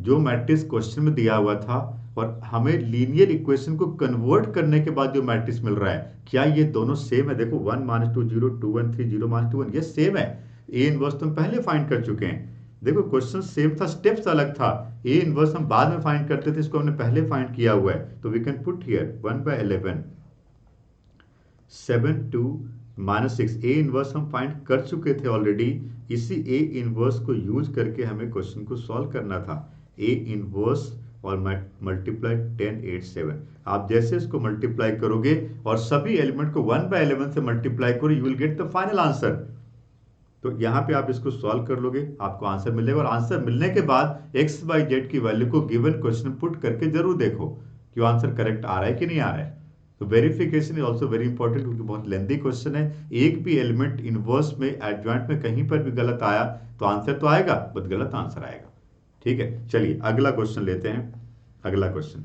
जो मैट्रिक्स क्वेश्चन में दिया हुआ था और हमें लीनियर इक्वेशन को कन्वर्ट करने के बाद जो मैट्रिक्स मिल रहा है, क्या ये दोनों सेम है? देखो 1 -2 0 2 1 3 0 -2 1, ये सेम है। ए इनवर्स तो हम पहले फाइंड कर चुके हैं। देखो क्वेश्चन सेम था, स्टेप्स अलग था। ए इनवर्स हम बाद में फाइंड करते थे, इसको हमने पहले फाइंड किया हुआ है। तो we can put here 1/11 7 2 -6। A inverse हम फाइंड कर चुके थे ऑलरेडी। इसी ए इनवर्स को यूज करके हमें क्वेश्चन को सॉल्व करना था। ए इनवर्स और मल्टीप्लाई 10 8 7। आप जैसे इसको मल्टीप्लाई करोगे और सभी एलिमेंट को 1/11 से मल्टीप्लाई करो, you will get the final answer. तो यहाँ पे आप इसको सॉल्व कर लोगे, आपको आंसर मिलेगा। और आंसर मिलने के बाद एक्स बाई जेड की वैल्यू को गिवन क्वेश्चन पुट करके जरूर देखो कि आंसर करेक्ट आ रहा है कि नहीं आ रहा है। तो verification is also very important, क्योंकि बहुत लेंथी क्वेश्चन है। एक भी एलिमेंट इनवर्स में, एडजॉइंट में कहीं पर भी गलत आया तो आंसर तो आएगा, बट गलत आंसर आएगा। ठीक है, चलिए अगला क्वेश्चन लेते हैं। अगला क्वेश्चन,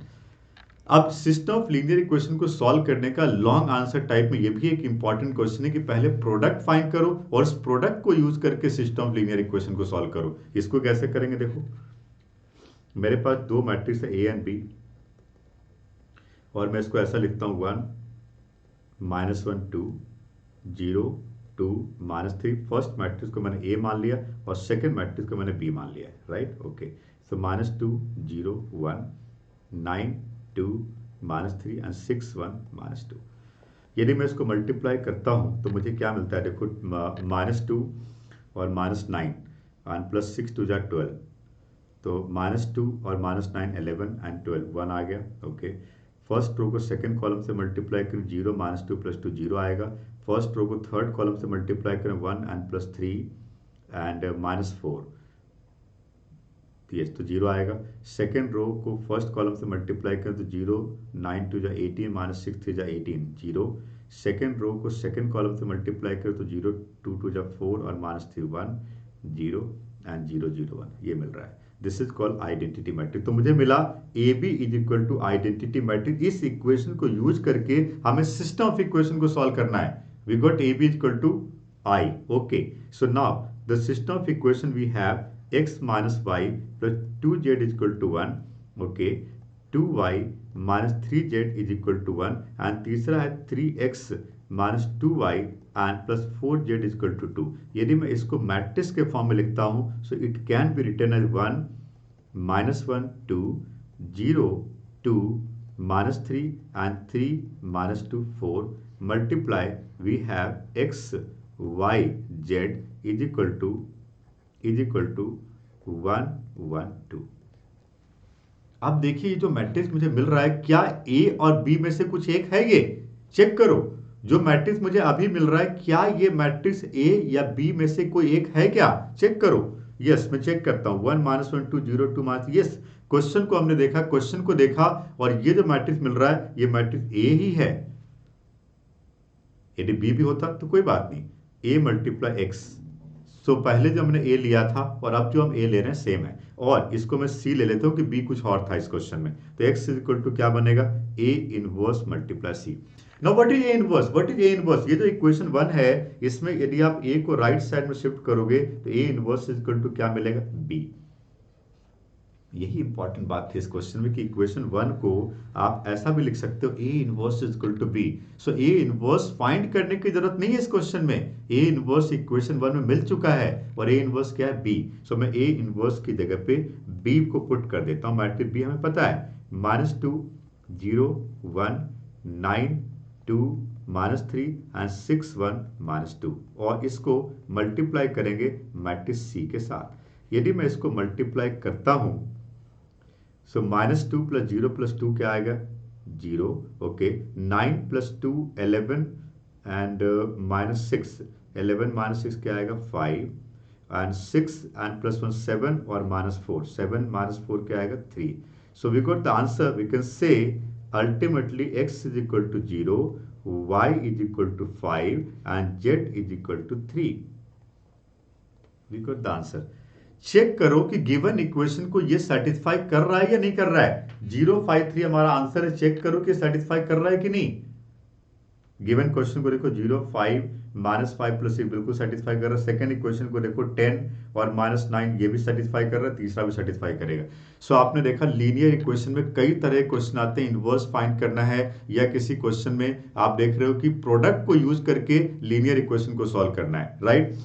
अब सिस्टम ऑफ लीनियर इक्वेशन को सॉल्व करने का लॉन्ग आंसर टाइप में ये भी एक इंपॉर्टेंट क्वेश्चन है कि पहले प्रोडक्ट फाइंड करो और इस प्रोडक्ट को यूज करके सिस्टम ऑफ लीनियर इक्वेशन को सॉल्व करो। इसको कैसे करेंगे? देखो मेरे पास दो मैट्रिक्स है ए एंड बी, और मैं इसको ऐसा लिखता हूं 1 -1 2 0 2 -3। फर्स्ट मैट्रिक्स को मैंने ए मान लिया और सेकेंड मैट्रिक्स को मैंने बी मान लिया, राइट? Okay, so -2 0 1 9 2 -3 and 6 1 -2। यदि मैं इसको मल्टीप्लाई करता हूं तो मुझे क्या मिलता है? देखो -2 और -9 एंड +6 2 12। तो -2 और -9 11 एंड 12 1 आ गया। ओके, फर्स्ट रो को सेकंड कॉलम से मल्टीप्लाई करें 0 -2 + 2 0 आएगा। फर्स्ट रो को थर्ड कॉलम से मल्टीप्लाई करें 1 एंड +3 एंड -4, यस तो 0 आएगा। सेकेंड रो को फर्स्ट कॉलम से मल्टीप्लाई करें तो 0 9 2 18 -6 3 18 0। सेकेंड रो को सेकेंड कॉलम से मल्टीप्लाई करें तो 0 2 2 4 और -3 1 0 एंड 0 0 1, ये मिल रहा है। This is called identity matrix. तो मुझे मिला A B is equal to identity matrix. इस इक्वेशन को यूज करके हमें सिस्टम ऑफ इक्वेशन को सॉल्व करना है। We got A B is equal to I. Okay, so now the system of equation we have x minus y plus 2z is equal to 1, okay, 2y minus 3z is equal to 1, and तीसरा है 3x minus 2y and plus 4z is equal to 2। यदि मैं इसको matrix के form में लिखता हूँ, so it can be written as 1 -1 2 0 2 -3 and 3 -2 4 multiply we have x y z is equal to 1 1 2। अब देखिए ये जो मैट्रिक्स मुझे मिल रहा है, क्या ए और बी में से कुछ एक है? ये चेक करो। जो मैट्रिक्स मुझे अभी मिल रहा है, क्या ये मैट्रिक्स ए या बी में से कोई एक है क्या? चेक करो। यस, मैं चेक करता हूं। 1 -1 2 0 2 यस, क्वेश्चन को हमने देखा, क्वेश्चन को देखा, और ये जो मैट्रिक्स मिल रहा है ये मैट्रिक्स ए ही है। यदि बी भी होता तो कोई बात नहीं, ए मल्टीप्लाई एक्स। सो पहले जो हमने ए लिया था और अब जो हम ए ले रहे हैं सेम है, और इसको मैं सी ले लेता हूं कि बी कुछ और था इस क्वेश्चन में। तो एक्स इज इक्वल टू क्या बनेगा? A inverse multiply C. Now what is A inverse? What is A inverse? ये जो इक्वेशन 1 है, इसमें यदि आप ए को राइट साइड में शिफ्ट करोगे तो A inverse is equal to क्या मिलेगा? बी। यही इंपॉर्टेंट बात थी इस क्वेश्चन में कि इक्वेशन 1 को आप ऐसा भी लिख सकते हो, A inverse is equal to B. So A inverse find करने की जरूरत नहीं है इस क्वेश्चन में। ए इनवर्स इक्वेशन 1 में मिल चुका है, और ए इनवर्स क्या है? बी। सो मैं ए इनवर्स की जगह पे बी को पुट कर देता हूं। मैट्रिक्स बी हमें पता है, -2 0 1 9 2 -3 एंड 6 1 -2, और इसको मल्टीप्लाई करेंगे मैट्रिक्स सी के साथ। यदि मैं इसको मल्टीप्लाई करता हूं, सो -2 + 0 + 2 क्या आएगा? 0। ओके, 9 + 2 11 एंड -6 11 -6 क्या आएगा? 5 एंड 6 एंड +1 7 और -4 7 -4 क्या आएगा? 3। So we got the answer. We can say ultimately x is equal to 0, y is equal to 5 and z is equal to 3। We got the answer. Check करो कि given equation को ये satisfy कर रहा है या नहीं कर रहा है। 0 5 3 हमारा आंसर है। चेक करो कि सेटिस्फाई कर रहा है कि नहीं। गिवन क्वेश्चन को देखो 0, 5, -5 + 6 बिल्कुल सेटिस्फाई कर रहा है। सेकंड इक्वेशन को देखो 10 और -9 ये भी सेटिस्फाई कर रहा है, तीसरा भी सेटिस्फाई करेगा। सो आपने देखा लीनियर इक्वेशन में कई तरह के क्वेश्चन आते हैं, इनवर्स फाइंड करना है या किसी क्वेश्चन में आप देख रहे हो कि प्रोडक्ट को यूज करके लीनियर इक्वेशन को सॉल्व करना है, राइट।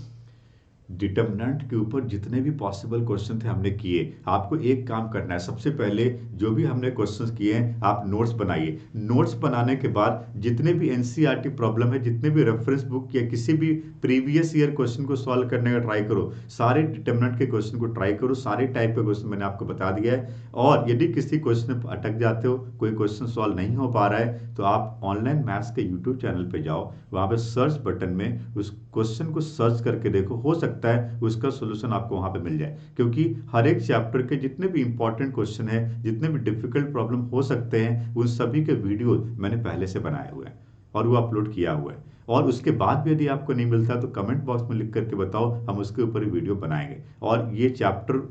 डिटर्मिनेंट के ऊपर जितने भी पॉसिबल क्वेश्चन थे हमने किए। आपको एक काम करना है, सबसे पहले जो भी हमने क्वेश्चंस किए हैं आप नोट्स बनाइए। नोट्स बनाने के बाद जितने भी एनसीईआरटी प्रॉब्लम है, जितने भी रेफरेंस बुक या किसी भी प्रीवियस ईयर क्वेश्चन को सॉल्व करने का ट्राई करो। सारे डिटर्मिनेंट के क्वेश्चन को ट्राई करो, सारे टाइप के क्वेश्चन मैंने आपको बता दिया है। और यदि किसी क्वेश्चन में अटक जाते हो, कोई क्वेश्चन सॉल्व नहीं हो पा रहा है, तो आप ऑनलाइन मैथ्स के यूट्यूब चैनल पे जाओ, वहाँ पे सर्च बटन में उस क्वेश्चन को सर्च करके देखो, हो सकता है उसका सोल्यूशन आपको वहां पे मिल जाए। क्योंकि हर एक चैप्टर के जितने भी इंपॉर्टेंट क्वेश्चन है, जितने भी डिफिकल्ट प्रॉब्लम हो सकते हैं, उन सभी के वीडियो मैंने पहले से बनाए हुए हैं और वो अपलोड किया हुआ है। और उसके बाद भी यदि आपको नहीं मिलता तो कमेंट बॉक्स में लिख करके बताओ, हम उसके ऊपर ही वीडियो बनाएंगे। और ये चैप्टर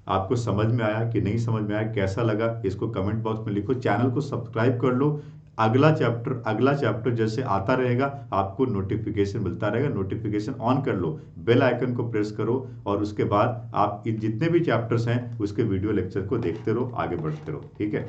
आपको समझ में आया कि नहीं समझ में आया, कैसा लगा, इसको कमेंट बॉक्स में लिखो। चैनल को सब्सक्राइब कर लो। अगला चैप्टर जैसे आता रहेगा आपको नोटिफिकेशन मिलता रहेगा, नोटिफिकेशन ऑन कर लो, बेल आइकन को प्रेस करो और उसके बाद आप जितने भी चैप्टर्स हैं उसके वीडियो लेक्चर को देखते रहो, आगे बढ़ते रहो, ठीक है।